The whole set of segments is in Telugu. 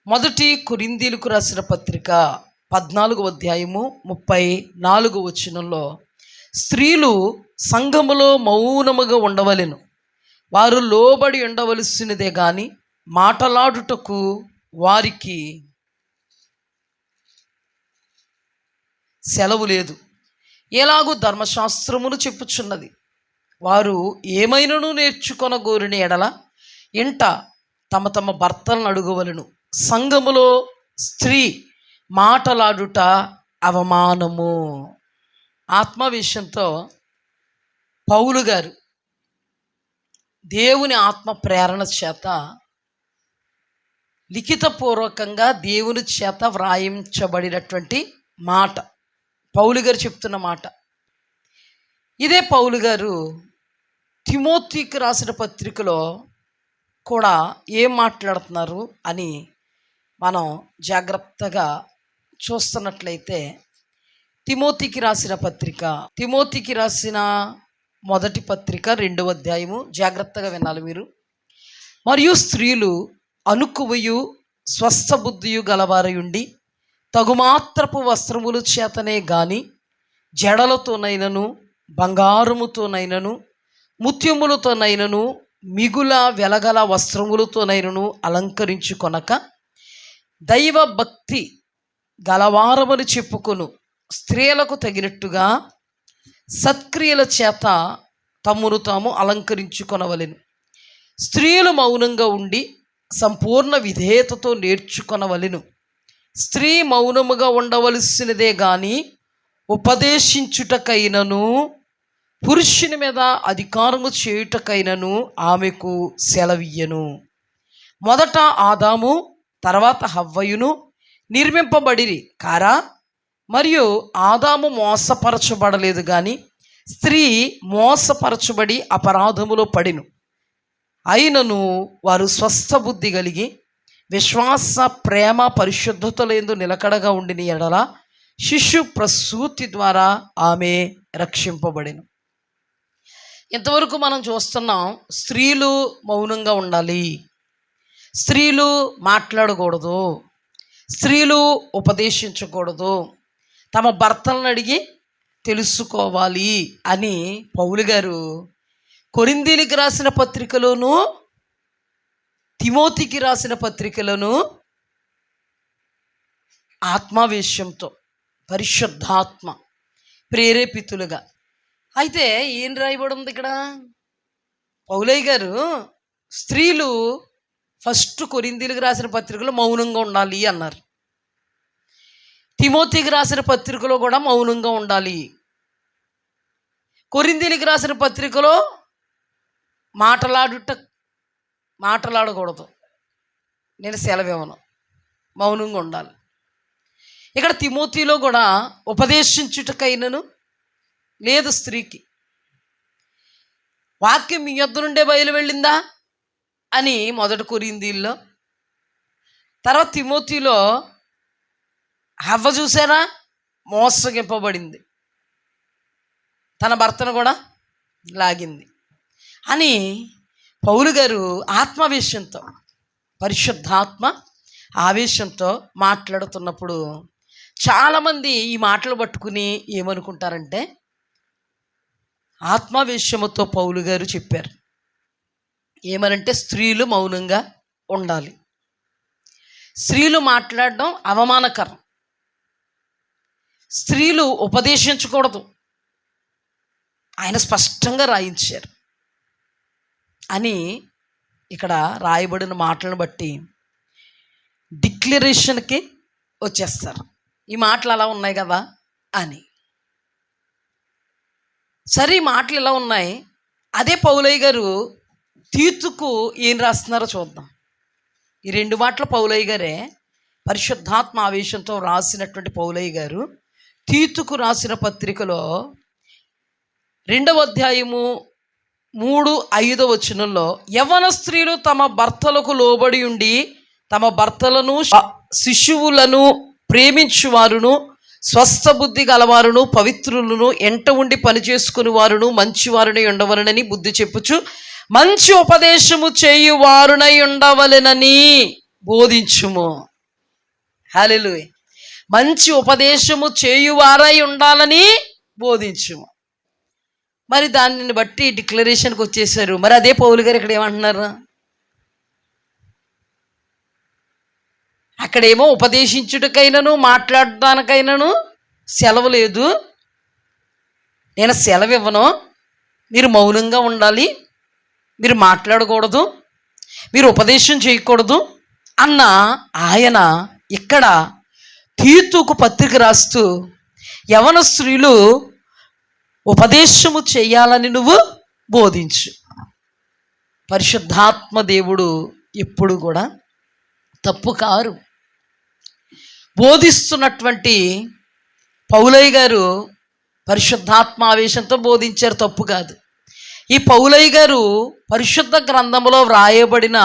మొదటి కొరింథీయులకు రాసిన పత్రిక 14వ అధ్యాయము 34వ వచనంలో, స్త్రీలు సంఘములో మౌనముగా ఉండవలెను, వారు లోబడి ఉండవలసినదే గాని మాటలాడుటకు వారికి సెలవు లేదు. ఎలాగూ ధర్మశాస్త్రమును చెప్పుచున్నది, వారు ఏమైనను నేర్చుకొనగోరిన ఎడల ఇంట తమ తమ భర్తలను అడుగవలెను. సంఘములో స్త్రీ మాటలాడుట అవమానము. ఆత్మవిషయంతో పౌలు గారు దేవుని ఆత్మ ప్రేరణ చేత లిఖితపూర్వకంగా దేవుని చేత వ్రాయించబడినటువంటి మాట, పౌలు గారు చెప్తున్న మాట. ఇదే పౌలు గారు తిమోతికి రాసిన పత్రికలో కూడా ఏం మాట్లాడుతున్నారు అని మనం జాగ్రత్తగా చూస్తున్నట్లయితే, తిమోతికి రాసిన మొదటి పత్రిక 2వ అధ్యాయము జాగ్రత్తగా వినాలి మీరు. మరియు స్త్రీలు అనుకువయు స్వస్థ బుద్ధియు గలవారయుండి తగుమాత్రపు వస్త్రములు చేతనే గాని జడలతోనైనను బంగారముతోనైనను ముత్యములతోనైనను మిగుల వెలగల వస్త్రములతోనైనను అలంకరించుకొనక దైవ భక్తి గలవారమని చెప్పుకొను స్త్రీలకు తగినట్టుగా సత్క్రియల చేత తమ్మును తాము అలంకరించుకొనవలెను. స్త్రీలు మౌనంగా ఉండి సంపూర్ణ విధేయతతో నేర్చుకొనవలెను. స్త్రీ మౌనముగా ఉండవలసినదే గాని ఉపదేశించుటకైనను పురుషుని మీద అధికారము చేయుటకైనను ఆమెకు సెలవియ్యను. మొదట ఆదాము తర్వాత హవ్వయును నిర్మింపబడిరి కారా, మరియు ఆదాము మోసపరచబడలేదు కానీ స్త్రీ మోసపరచబడి అపరాధములో పడిను. అయినను వారు స్వస్థ బుద్ధి కలిగి విశ్వాస ప్రేమ పరిశుద్ధతలందు నిలకడగా ఉండిన ఎడల శిశు ప్రసూతి ద్వారా ఆమె రక్షింపబడెను. ఇంతవరకు మనం చూస్తున్నాం, స్త్రీలు మౌనంగా ఉండాలి, స్త్రీలు మాట్లాడకూడదు, స్త్రీలు ఉపదేశించకూడదు, తమ భర్తలను అడిగి తెలుసుకోవాలి అని పౌలు గారు కొరింథీయులకు రాసిన పత్రికలోను తిమోతికి రాసిన పత్రికలోను ఆత్మావేశంతో పరిశుద్ధాత్మ ప్రేరేపితులుగా. అయితే ఏం రాయబడి ఉంది ఇక్కడ? పౌలయ్య గారు స్త్రీలు ఫస్ట్ కొరింథీయులకు రాసిన పత్రికలో మౌనంగా ఉండాలి అన్నారు. తిమోతికి రాసిన పత్రికలో కూడా మౌనంగా ఉండాలి. కొరింథీయులకు రాసిన పత్రికలో మాట్లాడకూడదు, నేను సెలవివ్వను, మౌనంగా ఉండాలి. ఇక్కడ తిమోతిలో కూడా ఉపదేశించుటకైనను లేదు స్త్రీకి. వాక్యం మీ యొద్ద నుండే బయలు వెళ్ళిందా అని మొదటి కొరింథీయుల్లో, తర్వాత తిమోతిలో హవ్వ చూసారా మోసగింపబడింది, తన భర్తను కూడా లాగింది అని పౌలు గారు ఆత్మావేశంతో పరిశుద్ధాత్మ ఆవేశంతో మాట్లాడుతున్నప్పుడు చాలామంది ఈ మాటలు పట్టుకుని ఏమనుకుంటారంటే, ఆత్మావేశముతో పౌలు గారు చెప్పారు ఏమనంటే స్త్రీలు మౌనంగా ఉండాలి, స్త్రీలు మాట్లాడడం అవమానకరం, స్త్రీలు ఉపదేశించకూడదు, ఆయన స్పష్టంగా రాయించారు అని ఇక్కడ రాయబడిన మాటలను బట్టి డిక్లరేషన్కి వచ్చేస్తారు. ఈ మాటలు అలా ఉన్నాయి కదా అని. సరే, ఈ మాటలు ఇలా ఉన్నాయి. అదే పౌలయ్య గారు తీతుకు ఏం రాస్తున్నారో చూద్దాం. ఈ 2 మాటలు పౌలయ్య గారే, పరిశుద్ధాత్మ ఆవేశంతో రాసినటువంటి పౌలయ్య గారు తీతుకు రాసిన పత్రికలో 2వ అధ్యాయము 3-5 వచనంలో, యవ్వన స్త్రీలు తమ భర్తలకు లోబడి ఉండి తమ భర్తలను శిశువులను ప్రేమించువారును స్వస్థ బుద్ధి గలవారును పవిత్రులను ఎంట ఉండి పనిచేసుకుని వారును మంచివారునై ఉండవలనని బుద్ధి చెప్పుచు మంచి ఉపదేశము చేయువారునై ఉండవలెనని బోధించుము. హల్లెలూయా. మంచి ఉపదేశము చేయువారై ఉండాలని బోధించుము. మరి దానిని బట్టి డిక్లరేషన్కి వచ్చేసారు. మరి అదే పౌలు గారు ఇక్కడ ఏమంటున్నారు? అక్కడేమో ఉపదేశించుటకైనను మాట్లాడడానికైనను సెలవు లేదు, నేను సెలవు ఇవ్వను, మీరు మౌనంగా ఉండాలి, మీరు మాట్లాడకూడదు, మీరు ఉపదేశం చేయకూడదు అన్న ఆయన ఇక్కడ తీతుకు పత్రిక రాస్తూ యవన స్త్రీలు ఉపదేశము చేయాలని నువ్వు బోధించు. పరిశుద్ధాత్మ దేవుడు ఎప్పుడు కూడా తప్పు కారు. బోధిస్తున్నటువంటి పౌలయ్య గారు పరిశుద్ధాత్మ ఆవేశంతో బోధించారు, తప్పు కాదు. ఈ పౌలయ్య గారు పరిశుద్ధ గ్రంథంలో వ్రాయబడిన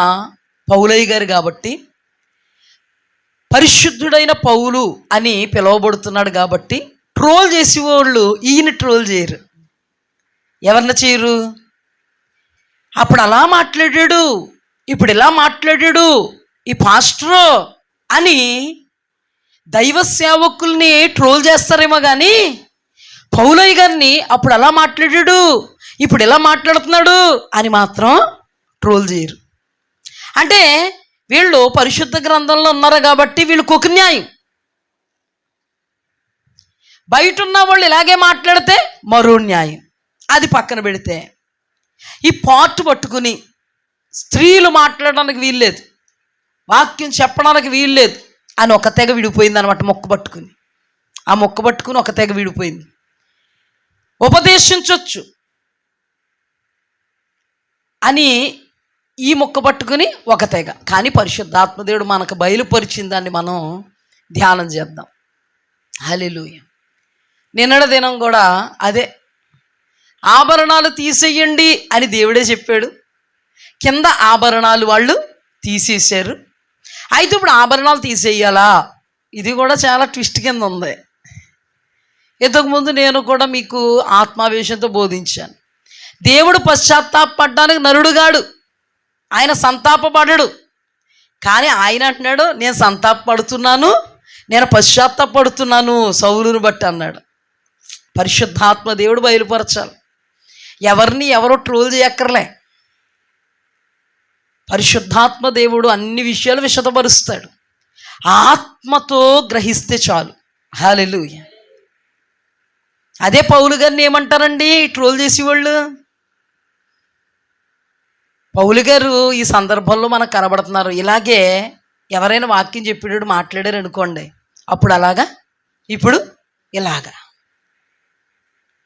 పౌలయ్య గారు కాబట్టి, పరిశుద్ధుడైన పౌలు అని పిలువబడుతున్నాడు కాబట్టి, ట్రోల్ చేసేవాళ్ళు ఈయన ట్రోల్ చేయరు. ఎవరిని చేయరు? అప్పుడు అలా మాట్లాడాడు, ఇప్పుడు ఇలా మాట్లాడాడు ఈ పాస్టరు అని దైవ సేవకుల్ని ట్రోల్ చేస్తారేమో కానీ పౌలయ్య గారిని అప్పుడు అలా మాట్లాడాడు ఇప్పుడు ఇలా మాట్లాడుతున్నాడు అని మాత్రం ట్రోల్ చేయరు. అంటే వీళ్ళు పరిశుద్ధ గ్రంథంలో ఉన్నారు కాబట్టి వీళ్ళకి ఒక న్యాయం. బయట ఉన్న వాళ్ళు ఇలాగే మాట్లాడితే మరో న్యాయం. అది పక్కన పెడితే ఈ పార్ట్ పట్టుకుని స్త్రీలు మాట్లాడడానికి వీల్లేదు, వాక్యం చెప్పడానికి వీల్లేదు అని ఒక తెగ విడిపోయింది అనమాట. మొక్క పట్టుకుని ఆ మొక్క పట్టుకుని ఒక తెగ విడిపోయింది. ఉపదేశించవచ్చు అని ఈ మొక్క పట్టుకుని ఒక తెగ. కానీ పరిశుద్ధాత్మదేవుడు మనకు బయలుపరిచిన దాన్ని మనం ధ్యానం చేద్దాం. హల్లెలూయా. నిన్నటి దినం కూడా అదే, ఆభరణాలు తీసేయండి అని దేవుడే చెప్పాడు. కింద ఆభరణాలు వాళ్ళు తీసేశారు. అయితే ఇప్పుడు ఆభరణాలు తీసేయాలా? ఇది కూడా చాలా ట్విస్ట్ కింద ఉంది. ఇంతకుముందు నేను కూడా మీకు ఆత్మావేశంతో బోధించాను. దేవుడు పశ్చాత్తాపడడానికి నరుడుగాడు, ఆయన సంతాపపడడు. కానీ ఆయన అంటున్నాడు, నేను సంతాపడుతున్నాను, నేను పశ్చాత్తాపడుతున్నాను సౌలును బట్టి అన్నాడు. పరిశుద్ధాత్మ దేవుడు బయలుపరచాలి. ఎవరిని ఎవరో ట్రోల్ చేయక్కర్లే. పరిశుద్ధాత్మ దేవుడు అన్ని విషయాలు విశదపరుస్తాడు. ఆత్మతో గ్రహిస్తే చాలు. హల్లెలూయా. అదే పౌలు గారిని ఏమంటారండి ట్రోల్ చేసేవాళ్ళు? పౌలు గారు ఈ సందర్భంలో మనకు కనబడుతున్నారు. ఇలాగే ఎవరైనా వాక్యం చెప్పేటప్పుడు మాట్లాడారు అనుకోండి, అప్పుడు అలాగా, ఇప్పుడు ఇలాగా.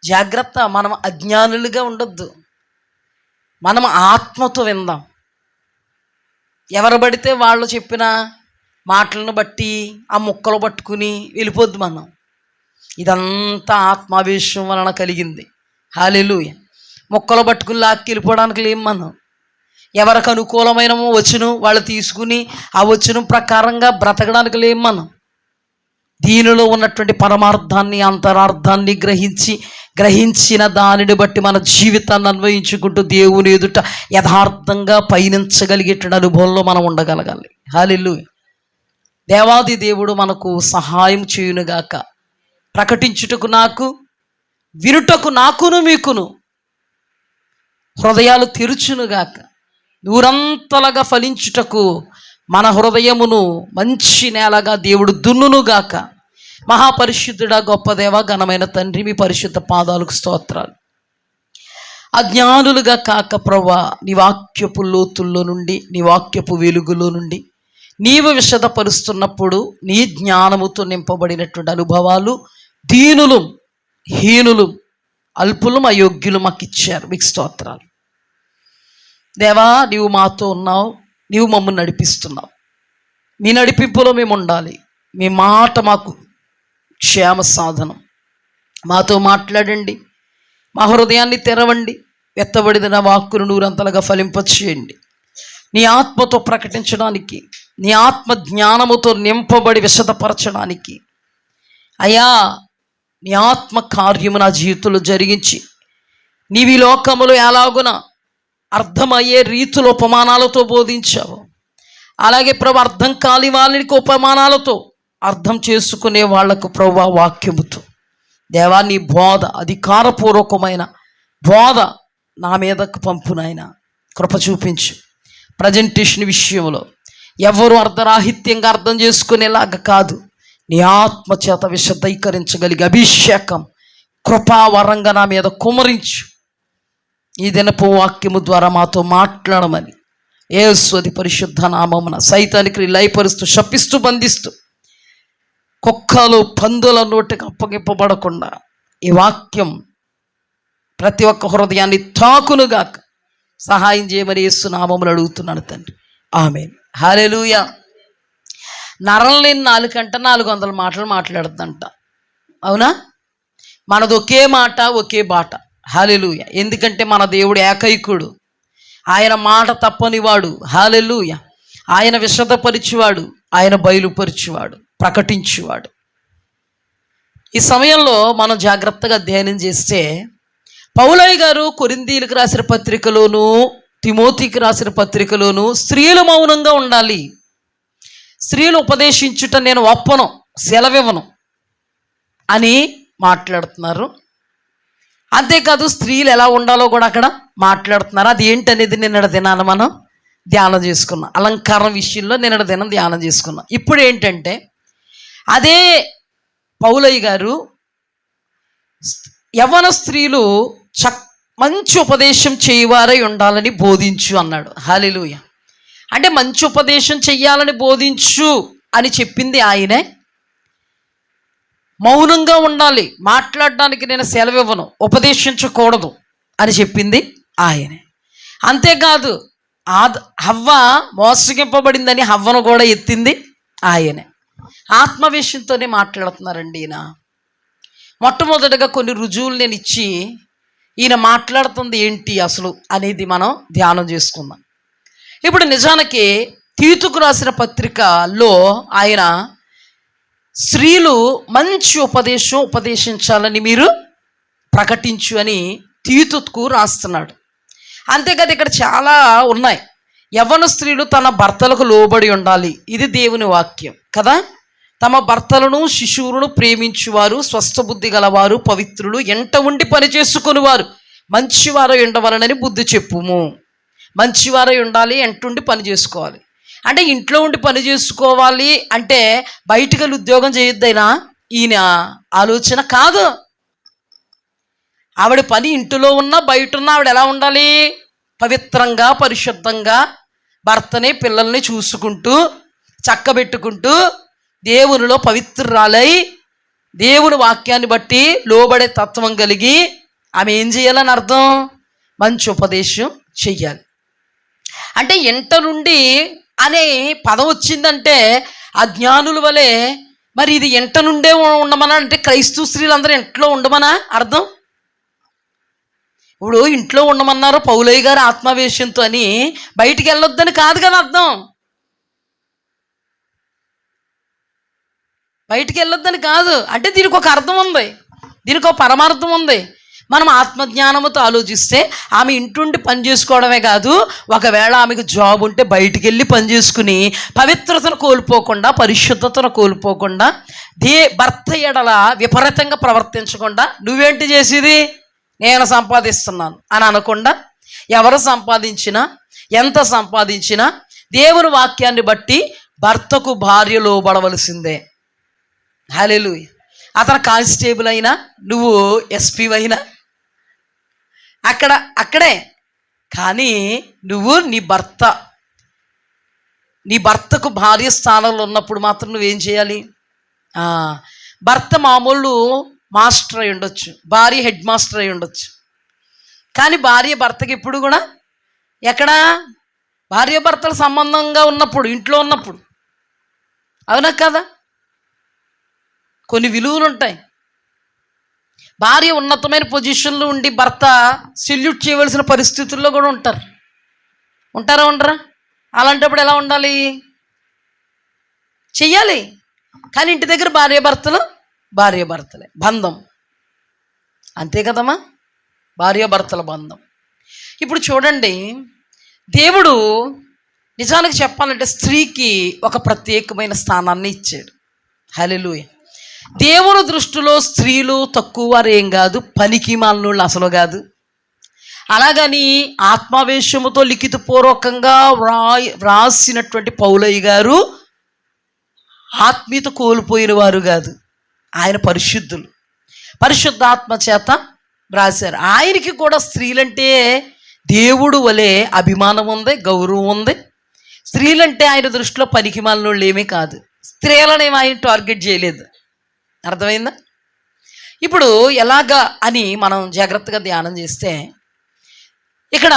జాగ్రత్త, మనం అజ్ఞానులుగా ఉండొద్దు, మనం ఆత్మతో విందాం. ఎవరు పడితే వాళ్ళు చెప్పిన మాటలను బట్టి ఆ ముక్కలు పట్టుకుని వెళ్ళిపోద్దు మనం. ఇదంతా ఆత్మావేశం వలన కలిగింది. హల్లెలూయా. ముక్కలు పట్టుకుని లాక్కి వెళ్ళిపోవడానికి లేం మనం. ఎవరికి అనుకూలమైన వచనం వాళ్ళు తీసుకుని ఆ వచనం ప్రకారంగా బ్రతకడానికి లేం మనం. దీనిలో ఉన్నటువంటి పరమార్థాన్ని అంతరార్థాన్ని గ్రహించిన దానిని బట్టి మన జీవితాన్ని అన్వయించుకుంటూ దేవుని ఎదుట యథార్థంగా పయనించగలిగేట అనుభవంలో మనం ఉండగలగాలి. హల్లెలూయా. దేవాది దేవుడు మనకు సహాయం చేయునుగాక. ప్రకటించుటకు నాకు, వినుటకు నాకును మీకును హృదయాలు తెరుచునుగాక. నూరంతలుగా ఫలించుటకు మన హృదయమును మంచి నేలగా దేవుడు దున్నునుగాక. మహాపరిశుద్ధుడా, గొప్ప దేవ, ఘనమైన తండ్రి, మీ పరిశుద్ధ పాదాలకు స్తోత్రాలు. అజ్ఞానులుగా కాక ప్రభువా, నీ వాక్యపు లోతుల్లో నుండి, నీ వాక్యపు వెలుగులో నుండి నీవు విశదపరుస్తున్నప్పుడు నీ జ్ఞానముతో నింపబడినటువంటి అనుభవాలు దీనులు, హీనులు, అల్పులు, అయోగ్యులు మాకు ఇచ్చారు. మీకు స్తోత్రాలు దేవా. నీవు మాతో ఉన్నావు, నీవు మమ్మల్ని నడిపిస్తున్నావు. మీ నడిపింపులో మేము ఉండాలి. మీ మాట మాకు క్షేమ సాధనం. మాతో మాట్లాడండి, మా హృదయాన్ని తెరవండి, ఎత్తబడిన వాక్కును నూరంతలుగా ఫలింపచేయండి. నీ ఆత్మతో ప్రకటించడానికి, నీ ఆత్మ జ్ఞానముతో నింపబడి విశదపరచడానికి, అయ్యా నీ ఆత్మ కార్యము నా జీవితంలో జరిగించి నీవి లోకములు ఎలాగున అర్థమయ్యే రీతిలో ఉపమానాలతో బోధించావు, అలాగే ప్రభు అర్థం కాని వాళ్ళకి ఉపమానాలతో అర్థం చేసుకునే వాళ్లకు ప్రభు వాక్యముతో దేవా నీ బోధ అధికారపూర్వకమైన బోధ నా మీదకు పంపునైనా కృప చూపించు. ప్రజెంటేషన్ విషయంలో ఎవరు అర్ధరాహిత్యంగా అర్థం చేసుకునేలాగా కాదు, నీ ఆత్మ చేత విశదీకరించగలిగే అభిషేకం కృపావరంగా నా మీద కుమరించు. ఈ దినపు వాక్యము ద్వారా మాతో మాట్లాడమని యేసు అతి పరిశుద్ధ నామమున సైతానికి లయపరుస్తూ శపిస్తూ బంధిస్తూ కుక్కలు పందుల నోటికి అప్పగింపబడకుండా ఈ వాక్యం ప్రతి ఒక్క హృదయాన్ని తాకునుగాక సహాయం చేయమని యేసు నామములు అడుగుతున్నాను తండ్రి, ఆమేన్. హల్లెలూయా. నరం లేని 400 మాటలు మాట్లాడుతుందంట, అవునా? మనది ఒకే మాట ఒకే బాట. హల్లెలూయా. ఎందుకంటే మన దేవుడు ఏకైకుడు, ఆయన మాట తప్పనివాడు. హల్లెలూయా. ఆయన విశదపరిచేవాడు, ఆయన బయలుపరిచేవాడు, ప్రకటించేవాడు. ఈ సమయంలో మనం జాగ్రత్తగా అధ్యయనం చేస్తే పౌలయ్య గారు కొరింథీయులకు రాసిన పత్రికలోను తిమోతికి రాసిన పత్రికలోను స్త్రీలు మౌనంగా ఉండాలి, స్త్రీలు ఉపదేశించుట నేను ఒప్పను, సెలవివ్వను అని మాట్లాడుతున్నారు. అంతేకాదు స్త్రీలు ఎలా ఉండాలో కూడా అక్కడ మాట్లాడుతున్నారు. అది ఏంటనేది నిన్నటి దినాన మనం ధ్యానం చేసుకున్నాం. అలంకారం విషయంలో నిన్నటి దినం ధ్యానం చేసుకున్నాం. ఇప్పుడు ఏంటంటే అదే పౌలయ్య గారు యవ్వన స్త్రీలు మంచి ఉపదేశం చేయవారై ఉండాలని బోధించు అన్నాడు. హల్లెలూయా. అంటే మంచి ఉపదేశం చెయ్యాలని బోధించు అని చెప్పింది ఆయనే. మౌనంగా ఉండాలి, మాట్లాడడానికి నేను సెలవివ్వను, ఉపదేశించకూడదు అని చెప్పింది ఆయనే. అంతేకాదు హవ్వ మోసగింపబడిందని హవ్వను కూడా ఎత్తింది ఆయనే. ఆత్మవిషయంతోనే మాట్లాడుతున్నారండి ఈయన. మొట్టమొదటిగా కొన్ని రుజువులు నేను ఇచ్చి ఈయన మాట్లాడుతుంది ఏంటి అసలు అనేది మనం ధ్యానం చేసుకుందాం. ఇప్పుడు నిజానికి తీతుకు రాసిన పత్రికలో ఆయన స్త్రీలు మంచి ఉపదేశించాలని మీరు ప్రకటించు అని తీతుకు రాస్తున్నాడు. అంతేకాదు ఇక్కడ చాలా ఉన్నాయి. యవ్వన స్త్రీలు తన భర్తలకు లోబడి ఉండాలి, ఇది దేవుని వాక్యం కదా. తమ భర్తలను శిశువులను ప్రేమించువారు, స్వస్థబుద్ధి గలవారు, పవిత్రులు, ఎంట ఉండి పని చేసుకునేవారు, మంచివారై ఉండవలనని బుద్ధి చెప్పుము. మంచివారై ఉండాలి, ఎంటుండి పని చేసుకోవాలి. అంటే ఇంట్లో ఉండి పని చేసుకోవాలి అంటే బయటికి వెళ్ళి ఉద్యోగం చేయొద్దైనా ఈయన ఆలోచన కాదు. ఆవిడ పని ఇంటిలో ఉన్నా బయట ఉన్నా ఆవిడ ఎలా ఉండాలి? పవిత్రంగా పరిశుద్ధంగా భర్తని పిల్లల్ని చూసుకుంటూ చక్కబెట్టుకుంటూ దేవునిలో పవిత్రురాలై దేవుని వాక్యాన్ని బట్టి లోబడే తత్వం కలిగి ఆమె ఏం చేయాలని అర్థం? మంచి ఉపదేశం చెయ్యాలి. అంటే ఇంట నుండి అనే పదం వచ్చిందంటే అజ్ఞానుల వలె మరి ఇది ఇంట నుండే ఉండమనా అంటే క్రైస్తవ స్త్రీలందరూ ఇంట్లో ఉండమనా అర్థం? ఇప్పుడు ఇంట్లో ఉండమన్నారు పౌలయ్య గారు ఆత్మావేశంతో అని, బయటికి వెళ్ళొద్దని కాదు కదా అర్థం. బయటికి వెళ్ళొద్దని కాదు, అంటే దీనికి ఒక అర్థం ఉంది, దీనికి ఒక పరమార్థం ఉంది. మనం ఆత్మజ్ఞానముతో ఆలోచిస్తే ఆమె ఇంటుండి పని చేసుకోవడమే కాదు, ఒకవేళ ఆమెకు జాబ్ ఉంటే బయటికి వెళ్ళి పని చేసుకుని పవిత్రతను కోల్పోకుండా పరిశుద్ధతను కోల్పోకుండా భర్త ఎడల విపరీతంగా ప్రవర్తించకుండా నువ్వేంటి చేసేది, నేను సంపాదిస్తున్నాను అని అనకుండా ఎవరు సంపాదించినా ఎంత సంపాదించినా దేవుని వాక్యాన్ని బట్టి భర్తకు భార్య లోబడవలసిందే. హల్లెలూయా. అతను కానిస్టేబుల్ అయినా నువ్వు ఎస్పీ అయినా అక్కడే కానీ నువ్వు నీ భర్తకు భార్య స్థానంలో ఉన్నప్పుడు మాత్రం నువ్వేం చేయాలి? భర్త మామూలు మాస్టర్ అయి ఉండొచ్చు, భార్య హెడ్ మాస్టర్ అయి ఉండొచ్చు, కానీ భార్య భర్తకి ఎప్పుడు కూడా ఎక్కడ భార్య భర్తల సంబంధంగా ఉన్నప్పుడు, ఇంట్లో ఉన్నప్పుడు, అవునా కదా? కొన్ని విలువలు ఉంటాయి. భార్య ఉన్నతమైన పొజిషన్లో ఉండి భర్త సెల్యూట్ చేయవలసిన పరిస్థితుల్లో కూడా ఉంటారా ఉండరా? అలాంటప్పుడు ఎలా ఉండాలి? చెయ్యాలి. కానీ ఇంటి దగ్గర భార్య భర్తలు భార్యాభర్తలే బంధం, అంతే కదమ్మా, భార్యాభర్తల బంధం. ఇప్పుడు చూడండి, దేవుడు నిజానికి చెప్పాలంటే స్త్రీకి ఒక ప్రత్యేకమైన స్థానాన్ని ఇచ్చాడు. హల్లెలూయా. దేవుని దృష్టిలో స్త్రీలు తక్కువ వారు ఏం కాదు, పనికి మాలినోళ్ళు అసలు కాదు. అలాగని ఆత్మావేశముతో లిఖితపూర్వకంగా వ్రాసినటువంటి పౌలయ్య గారు ఆత్మీయత కోల్పోయిన వారు కాదు. ఆయన పరిశుద్ధులు, పరిశుద్ధాత్మ చేత వ్రాశారు. ఆయనకి కూడా స్త్రీలంటే దేవుడు వలె అభిమానం ఉంది, గౌరవం ఉంది. స్త్రీలంటే ఆయన దృష్టిలో పనికి మాలినోళ్ళు ఏమీ కాదు. స్త్రీలనేమో ఆయన టార్గెట్ చేయలేదు. అర్థమైందా? ఇప్పుడు ఎలాగా అని మనం జాగ్రత్తగా ధ్యానం చేస్తే, ఇక్కడ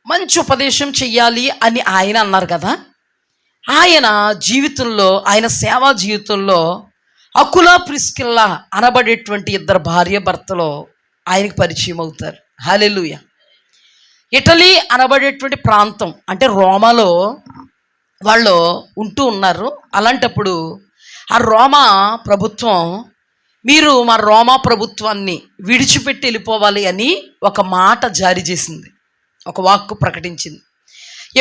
మంచి ఉపదేశం చెయ్యాలి అని ఆయన అన్నారు కదా. ఆయన జీవితంలో, ఆయన సేవా జీవితంలో అకులా ప్రిస్కిల్లా అనబడేటువంటి ఇద్దరు భార్య భర్తలు ఆయనకు పరిచయం అవుతారు. హల్లెలూయా. ఇటలీ అనబడేటువంటి ప్రాంతం అంటే రోమాలో వాళ్ళు ఉంటూ ఉన్నారు. అలాంటప్పుడు ఆ రోమా ప్రభుత్వం, మీరు మా రోమా ప్రభుత్వాన్ని విడిచిపెట్టి వెళ్ళిపోవాలి అని ఒక మాట జారీ చేసింది, ఒక వాక్కు ప్రకటించింది.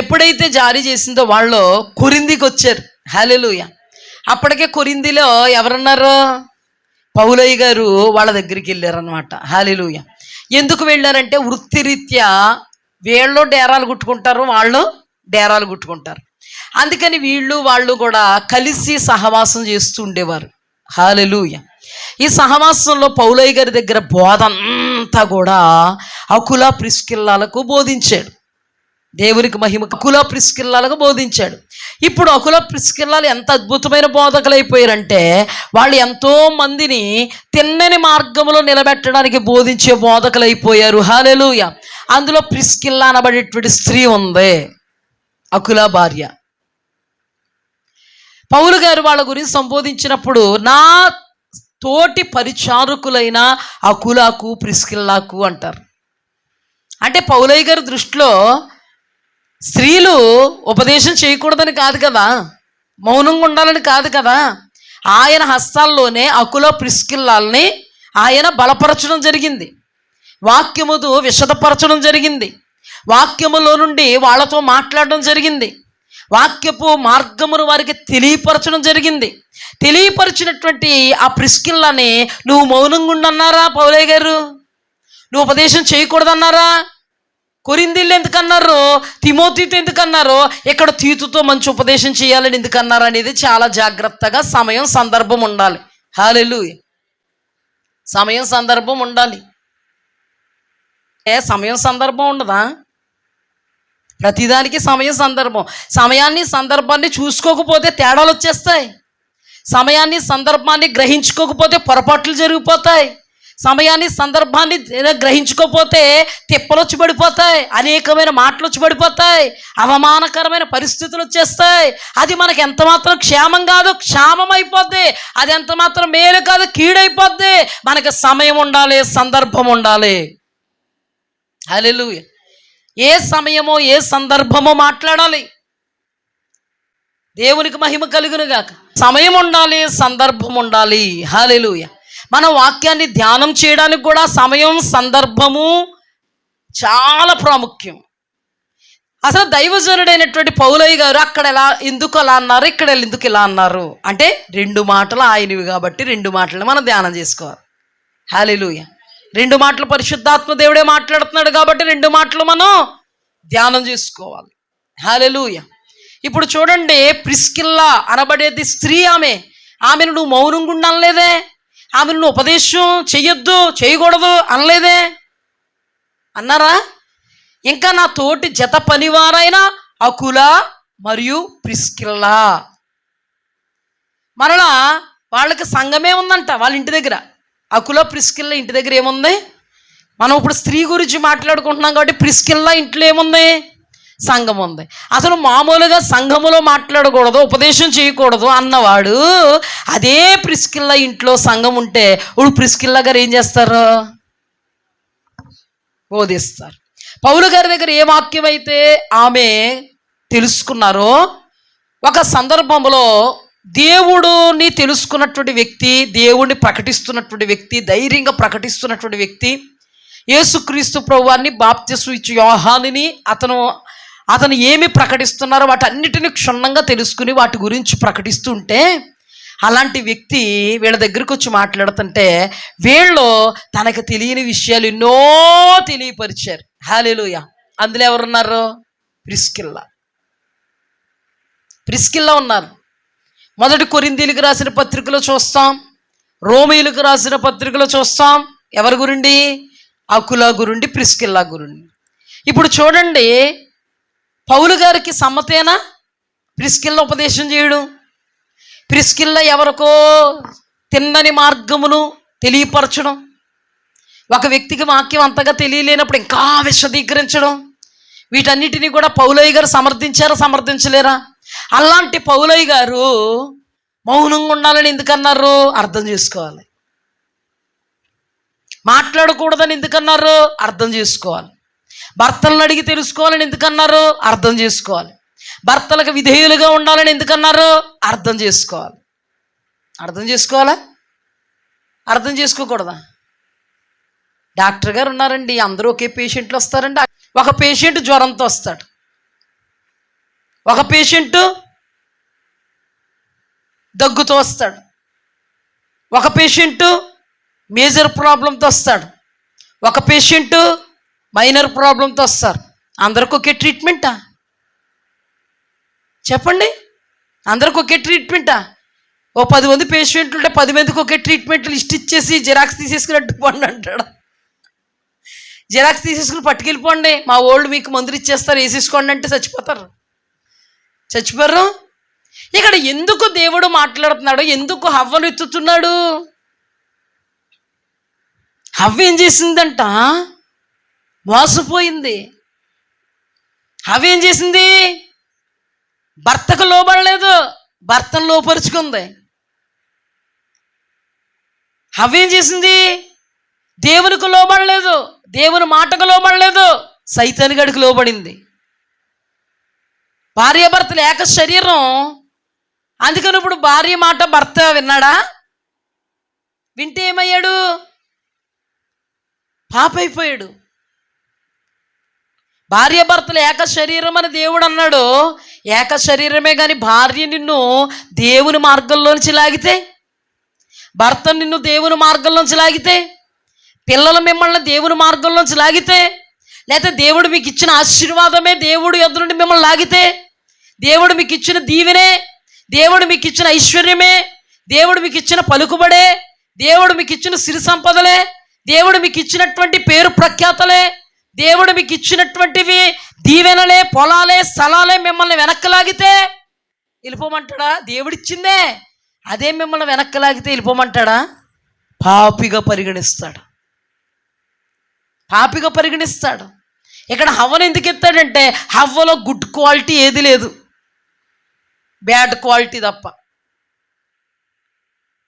ఎప్పుడైతే జారీ చేసిందో వాళ్ళు కొరింథీకి వచ్చారు. హల్లెలూయా. అప్పటికే కొరింథీలో ఎవరున్నారు? పౌలయ్య గారు వాళ్ళ దగ్గరికి వెళ్ళారనమాట. హల్లెలూయా. ఎందుకు వెళ్ళారంటే వృత్తిరీత్యా వీళ్ళు డేరాలు కుట్టుకుంటారు, వాళ్ళు డేరాలు కుట్టుకుంటారు. అందుకని వాళ్ళు కూడా కలిసి సహవాసం చేస్తూ ఉండేవారు. హల్లెలూయా. ఈ సహవాసంలో పౌలయ్య గారి దగ్గర బోధ అంతా కూడా అకులా ప్రిస్కిల్లాలకు బోధించాడు. దేవునికి మహిమ. అకులా ప్రిస్కిల్లాలకు బోధించాడు. ఇప్పుడు అకులా ప్రిస్కిల్లాలు ఎంత అద్భుతమైన బోధకులు అయిపోయారంటే, వాళ్ళు ఎంతో మందిని తిన్నని మార్గంలో నిలబెట్టడానికి బోధించే బోధకులు అయిపోయారు. హల్లెలూయా. అందులో ప్రిస్కిల్లా అనబడేటువంటి స్త్రీ ఉంది, అకులా భార్య. పౌలు గారు వాళ్ళ గురించి సంబోధించినప్పుడు నా తోటి పరిచారకులైన అకులాకు ప్రిస్కిల్లాకు అంటారు. అంటే పౌలయ్య గారి దృష్టిలో స్త్రీలు ఉపదేశం చేయకూడదని కాదు కదా, మౌనంగా ఉండాలని కాదు కదా. ఆయన హస్తాల్లోనే అకులా ప్రిస్కిల్లాల్ని ఆయన బలపరచడం జరిగింది, వాక్యముతో విశదపరచడం జరిగింది, వాక్యములో నుండి వాళ్ళతో మాట్లాడడం జరిగింది, వాక్యపు మార్గమును వారికి తెలియపరచడం జరిగింది. తెలియపరిచినటువంటి ఆ ప్రిస్కిల్లాని నువ్వు మౌనంగా ఉండన్నారా పౌలయ్య గారు? నువ్వు ఉపదేశం చేయకూడదన్నారా? కొరింథీలు ఎందుకన్నారు? తిమోతితో ఎందుకన్నారు? ఇక్కడ తీతుతో మంచి ఉపదేశం చేయాలని ఎందుకన్నారు అనేది చాలా జాగ్రత్తగా సమయం సందర్భం ఉండాలి. హల్లెలూయా. సమయం సందర్భం ఉండాలి. సమయం సందర్భం ఉండదా? ప్రతిదానికి సమయం సందర్భం. సమయాన్ని సందర్భాన్ని చూసుకోకపోతే తేడాలు వచ్చేస్తాయి. సమయాన్ని సందర్భాన్ని గ్రహించుకోకపోతే పొరపాట్లు జరిగిపోతాయి. సమయాన్ని సందర్భాన్ని గ్రహించుకోకపోతే తిప్పలు వచ్చి పడిపోతాయి, అనేకమైన మాటలు వచ్చి పడిపోతాయి, అవమానకరమైన పరిస్థితులు వచ్చేస్తాయి. అది మనకు ఎంత మాత్రం క్షేమం కాదు, క్షామం అయిపోద్ది. అది ఎంత మాత్రం మేలు కాదు, కీడైపోద్ది. మనకి సమయం ఉండాలి, సందర్భం ఉండాలి. హల్లెలూయా. ఏ సమయమో ఏ సందర్భమో మాట్లాడాలి. దేవునికి మహిమ కలుగును గాక. సమయం ఉండాలి, సందర్భం ఉండాలి. హల్లెలూయా. మన వాక్యాన్ని ధ్యానం చేయడానికి కూడా సమయం సందర్భము చాలా ప్రాముఖ్యం. అసలు దైవజనుడైనటువంటి పౌలయ్య గారు అక్కడ ఎందుకు అలా అన్నారు, ఇక్కడ ఎందుకు ఇలా అన్నారు అంటే, రెండు మాటలు ఆయనవి కాబట్టి రెండు మాటలు మనం ధ్యానం చేసుకోవాలి. హల్లెలూయా. రెండు మాటలు పరిశుద్ధాత్మ దేవుడే మాట్లాడుతున్నాడు కాబట్టి రెండు మాటలు మనం ధ్యానం చేసుకోవాలి. హల్లెలూయా. ఇప్పుడు చూడండి, ప్రిస్కిల్లా అనబడేది స్త్రీ. ఆమెను నువ్వు మౌనంగా ఉండలేదే, ఆమెను నువ్వు ఉపదేశం చెయ్యొద్దు, చేయకూడదు అనలేదే, అన్నారా? ఇంకా నా తోటి జత పనివారైన అకులా మరియు ప్రిస్కిల్లా. మరలా వాళ్ళకి సంఘమే ఉందంట వాళ్ళ ఇంటి దగ్గర. అకులా ప్రిస్కిల్లా ఇంటి దగ్గర ఏముంది? మనం ఇప్పుడు స్త్రీ గురించి మాట్లాడుకుంటున్నాం కాబట్టి ప్రిస్కిల్లా ఇంట్లో ఏముంది? సంఘం ఉంది. అసలు మామూలుగా సంఘములో మాట్లాడకూడదు, ఉపదేశం చేయకూడదు అన్నవాడు అదే ప్రిస్కిల్లా ఇంట్లో సంఘం ఉంటే ఇప్పుడు ప్రిస్కిల్లా గారు ఏం చేస్తారు? బోధిస్తారు. పౌలు గారి దగ్గర ఏ వాక్యం అయితే ఆమె తెలుసుకున్నారో, ఒక సందర్భంలో దేవుడిని తెలుసుకున్నటువంటి వ్యక్తి, దేవుడిని ప్రకటిస్తున్నటువంటి వ్యక్తి, ధైర్యంగా ప్రకటిస్తున్నటువంటి వ్యక్తి, యేసుక్రీస్తు ప్రభువాన్ని బాప్తిస్మం ఇచ్చే యోహానుని అతను ఏమి ప్రకటిస్తున్నారో వాటన్నిటిని క్షుణ్ణంగా తెలుసుకుని వాటి గురించి ప్రకటిస్తుంటే, అలాంటి వ్యక్తి వీళ్ళ దగ్గరికి వచ్చి మాట్లాడుతుంటే వీళ్ళు తనకు తెలియని విషయాలు ఎన్నో తెలియపరిచారు. హల్లెలూయా. అందులో ఎవరున్నారు? ప్రిస్కిల్లా ఉన్నారు. మొదటి కొరింథీయులకు రాసిన పత్రికలో చూస్తాం, రోమీయులకు రాసిన పత్రికలో చూస్తాం. ఎవరి గురండి? అకుల గురుండి, ప్రిస్కిల్లా గురుండి. ఇప్పుడు చూడండి, పౌలు గారికి సమ్మతేనా ప్రిస్కిల్లా ఉపదేశం చేయడం? ప్రిస్కిల్లా ఎవరికో తిన్నని మార్గమును తెలియపరచడం, ఒక వ్యక్తికి వాక్యం అంతగా తెలియలేనప్పుడు ఇంకా విశదీకరించడం, వీటన్నిటినీ కూడా పౌలయ్య గారు సమర్థించలేరా? అలాంటి పౌలయ్య గారు మౌనంగా ఉండాలని ఎందుకన్నారు? అర్థం చేసుకోవాలి. మాట్లాడకూడదని ఎందుకన్నారు? అర్థం చేసుకోవాలి. భర్తలను అడిగి తెలుసుకోవాలని ఎందుకన్నారు? అర్థం చేసుకోవాలి. భర్తలకు విధేయులుగా ఉండాలని ఎందుకన్నారు? అర్థం చేసుకోవాలి. అర్థం చేసుకోవాలా? అర్థం చేసుకోకూడదా? డాక్టర్ గారు ఉన్నారండి, అందరూ ఒకే పేషెంట్లు వస్తారండి. ఒక పేషెంట్ జ్వరంతో వస్తాడు, ఒక పేషెంట్ దగ్గుతో వస్తాడు, ఒక పేషెంట్ మేజర్ ప్రాబ్లంతో వస్తాడు, ఒక పేషెంట్ మైనర్ ప్రాబ్లంతో వస్తారు. అందరికి ఒకే ట్రీట్మెంటా? చెప్పండి, అందరికి ఒకే ట్రీట్మెంటా? ఓ 10 మంది పేషెంట్లు ఉంటే 10 మందికి ఒకే ట్రీట్మెంట్ లిస్ట్ ఇచ్చేసి జిరాక్స్ తీసేసుకుని పోండి అంటాడు. జిరాక్స్ తీసేసుకుని పట్టుకెళ్ళిపోండి, మా వాళ్ళు మీకు మందులు ఇచ్చేస్తారు, వేసేసుకోండి అంటే చచ్చిపోరు. ఇక్కడ ఎందుకు దేవుడు మాట్లాడుతున్నాడు? ఎందుకు హవ్వను ఎత్తుతున్నాడు? హవ్వ ఏం చేసిందంట? మోసపోయింది. హవ్వ ఏం చేసింది? భర్తకు లోబడలేదు, భర్తను లోపరుచుకుంది. హవ్వ ఏం చేసింది? దేవునికి లోబడలేదు, దేవుని మాటకు లోబడలేదు, సైతాను గడికి లోబడింది. భార్యాభర్తలు ఏక శరీరం. అందుకని ఇప్పుడు భార్య మాట భర్త విన్నాడా? వింటే ఏమయ్యాడు? పాపైపోయాడు. భార్యాభర్తలు ఏక శరీరం అని దేవుడు అన్నాడు. ఏక శరీరమే కానీ భార్య నిన్ను దేవుని మార్గంలోంచి లాగితే, భర్త నిన్ను దేవుని మార్గంలోంచి లాగితే, పిల్లలు మిమ్మల్ని దేవుని మార్గంలోంచి లాగితే, లేకపోతే దేవుడు మీకు ఇచ్చిన ఆశీర్వాదమే దేవుడు యొద్ద నుండి మిమ్మల్ని లాగితే, దేవుడు మీకు ఇచ్చిన దీవెనే, దేవుడు మీకు ఇచ్చిన ఐశ్వర్యమే, దేవుడు మీకు ఇచ్చిన పలుకుబడే, దేవుడు మీకు ఇచ్చిన సిరి సంపదలే, దేవుడు మీకు ఇచ్చినటువంటి పేరు ప్రఖ్యాతలే, దేవుడు మీకు ఇచ్చినటువంటివి దీవెనలే, పొలాలే, స్థలాలే మిమ్మల్ని వెనక్కలాగితే వెళ్ళిపోమంటాడా? దేవుడిచ్చిందే అదే మిమ్మల్ని వెనక్కలాగితే వెళ్ళిపోమంటాడా? పాపిగా పరిగణిస్తాడు. ఇక్కడ హవ్వను ఎందుకు ఎత్తాడంటే, హవ్వలో గుడ్ క్వాలిటీ ఏది లేదు, బ్యాడ్ క్వాలిటీ తప్ప.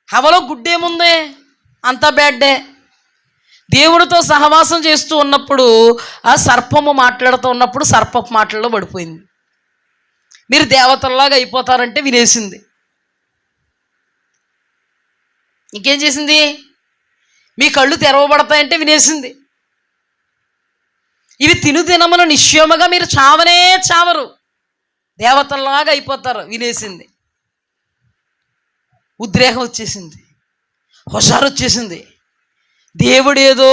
హవ్వలో గుడ్ ఏముంది? అంతా బ్యాడ్డే. దేవుడితో సహవాసం చేస్తూ ఉన్నప్పుడు ఆ సర్పము మాట్లాడుతూ ఉన్నప్పుడు సర్పపు మాటల్లో పడిపోయింది. మీరు దేవతల్లాగా అయిపోతారంటే వినేసింది. ఇంకేం చేసింది? మీ కళ్ళు తెరవబడతాయంటే వినేసింది. ఇవి తినుదినమును నిశ్చయముగా మీరు చావరు, దేవతల్లాగా అయిపోతారు, వినేసింది. ఉద్రేకం వచ్చేసింది, హుషారు వచ్చేసింది. దేవుడేదో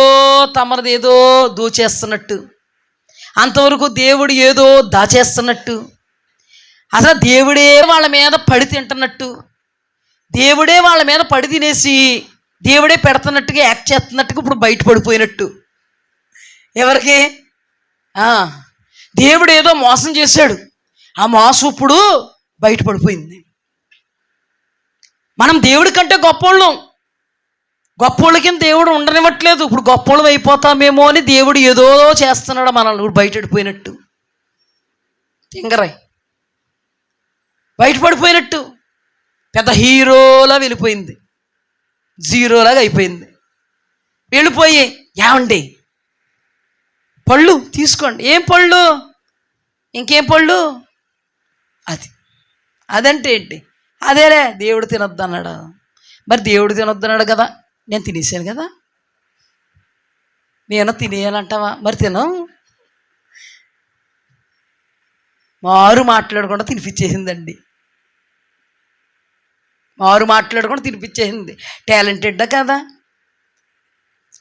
తమరదేదో దోచేస్తున్నట్టు, అంతవరకు దేవుడు ఏదో దాచేస్తున్నట్టు, అసలు దేవుడే వాళ్ళ మీద పడి తింటున్నట్టు, దేవుడే వాళ్ళ మీద పడి తినేసి దేవుడే పెడుతున్నట్టుగా యాక్ట్ చేస్తున్నట్టుగా ఇప్పుడు బయటపడిపోయినట్టు. ఎవరికి? దేవుడు ఏదో మోసం చేశాడు, ఆ మోసం ఇప్పుడు బయటపడిపోయింది. మనం దేవుడి కంటే గొప్పోళ్ళకి దేవుడు ఉండనివ్వట్లేదు. ఇప్పుడు గొప్పోళ్ళం అయిపోతామేమో అని దేవుడు ఏదో చేస్తున్నాడు మనల్ని బయటపడిపోయినట్టు. తింగరాయి బయటపడిపోయినట్టు పెద్ద హీరోలా వెళ్ళిపోయింది, జీరోలాగా అయిపోయింది. వెళ్ళిపోయి ఏమండి పళ్ళు తీసుకోండి. ఏం పళ్ళు? ఇంకేం పళ్ళు? అదంటే ఏంటి? అదేలే దేవుడు తినొద్దు అన్నాడు. మరి దేవుడు తినొద్దు అన్నాడు కదా, నేను తినేసాను కదా, నేను తినేయాలంటావా? మరి తినం. మారు మాట్లాడకుండా తినిపించేసిందండి. మారు మాట్లాడకుండా తినిపించేసింది. టాలెంటెడ్డా కదా?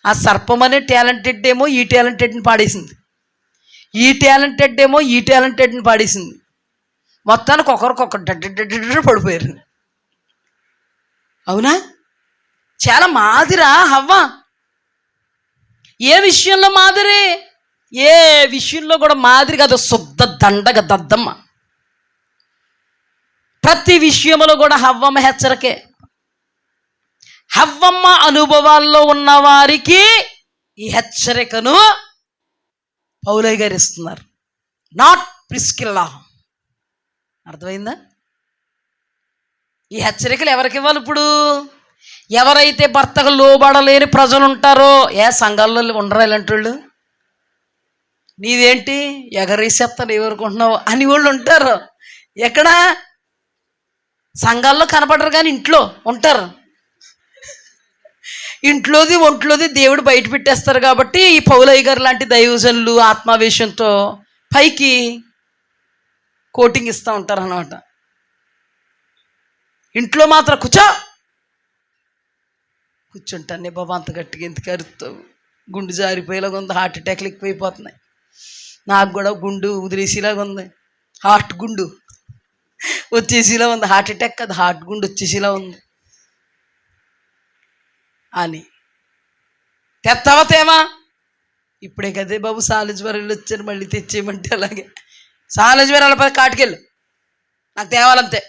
ఆ సర్పం అనే టాలెంటెడ్ ఏమో ఈ టాలెంటెడ్ని పాడేసింది, ఈ టాలెంటెడ్ ఏమో ఈ టాలెంటెడ్ని పాడేసింది. మొత్తానికి ఒకరికొకరు డడ్డ పడిపోయారు. అవునా? చాలా మాదిరా హవ్వ. ఏ విషయంలో మాదిరి? ఏ విషయంలో కూడా మాదిరి కాదు, శుద్ధ దండగ దద్దమ్మ. ప్రతి విషయంలో కూడా హవ్వమ్మ హెచ్చరికే. హవ్వమ్మ అనుభవాల్లో ఉన్న వారికి ఈ హెచ్చరికను పౌలయ్య గారు ఇస్తున్నారు, నాట్ ప్రిస్కిల్లా. అర్థమైందా? ఈ హెచ్చరికలు ఎవరికి ఇవ్వాలి? ఇప్పుడు ఎవరైతే భర్తకు లోబడలేని ప్రజలు ఉంటారో, సంఘాల్లో ఉండరా ఇలాంటి వాళ్ళు? నీదేంటి ఎగరేసేస్తాను ఎవరుకుంటున్నావు అని వాళ్ళు ఉంటారు. ఎక్కడ? సంఘాల్లో కనపడరు కానీ ఇంట్లో ఉంటారు. ఇంట్లోది ఒంట్లోది దేవుడు బయట పెట్టేస్తారు. కాబట్టి ఈ పౌలయ్య గారు లాంటి దైవజనులు ఆత్మావేశంతో పైకి కోటింగ్ ఇస్తూ ఉంటారు అన్నమాట. ఇంట్లో మాత్రం కూర్చుంటాను బాబా, అంత గట్టిగా ఎందుకు అరుస్తావు? గుండు జారిపోయేలాగా ఉంది, హార్ట్ అటాక్లు ఎక్కువైపోతున్నాయి. నాకు కూడా గుండు వదిలేసేలాగా ఉంది, హార్ట్ గుండు వచ్చేసేలా ఉంది. హార్ట్ అటాక్ కాదు, హార్ట్ గుండు వచ్చేసేలా ఉంది అని తెత్తవా తేమా? ఇప్పుడే కదే బాబు సాలజ్వరాలు వచ్చారు, మళ్ళీ తెచ్చేయమంటే అలాగే సాలజ్వరాలపై కాటుకెళ్ళు, నాకు తేవాలంతే.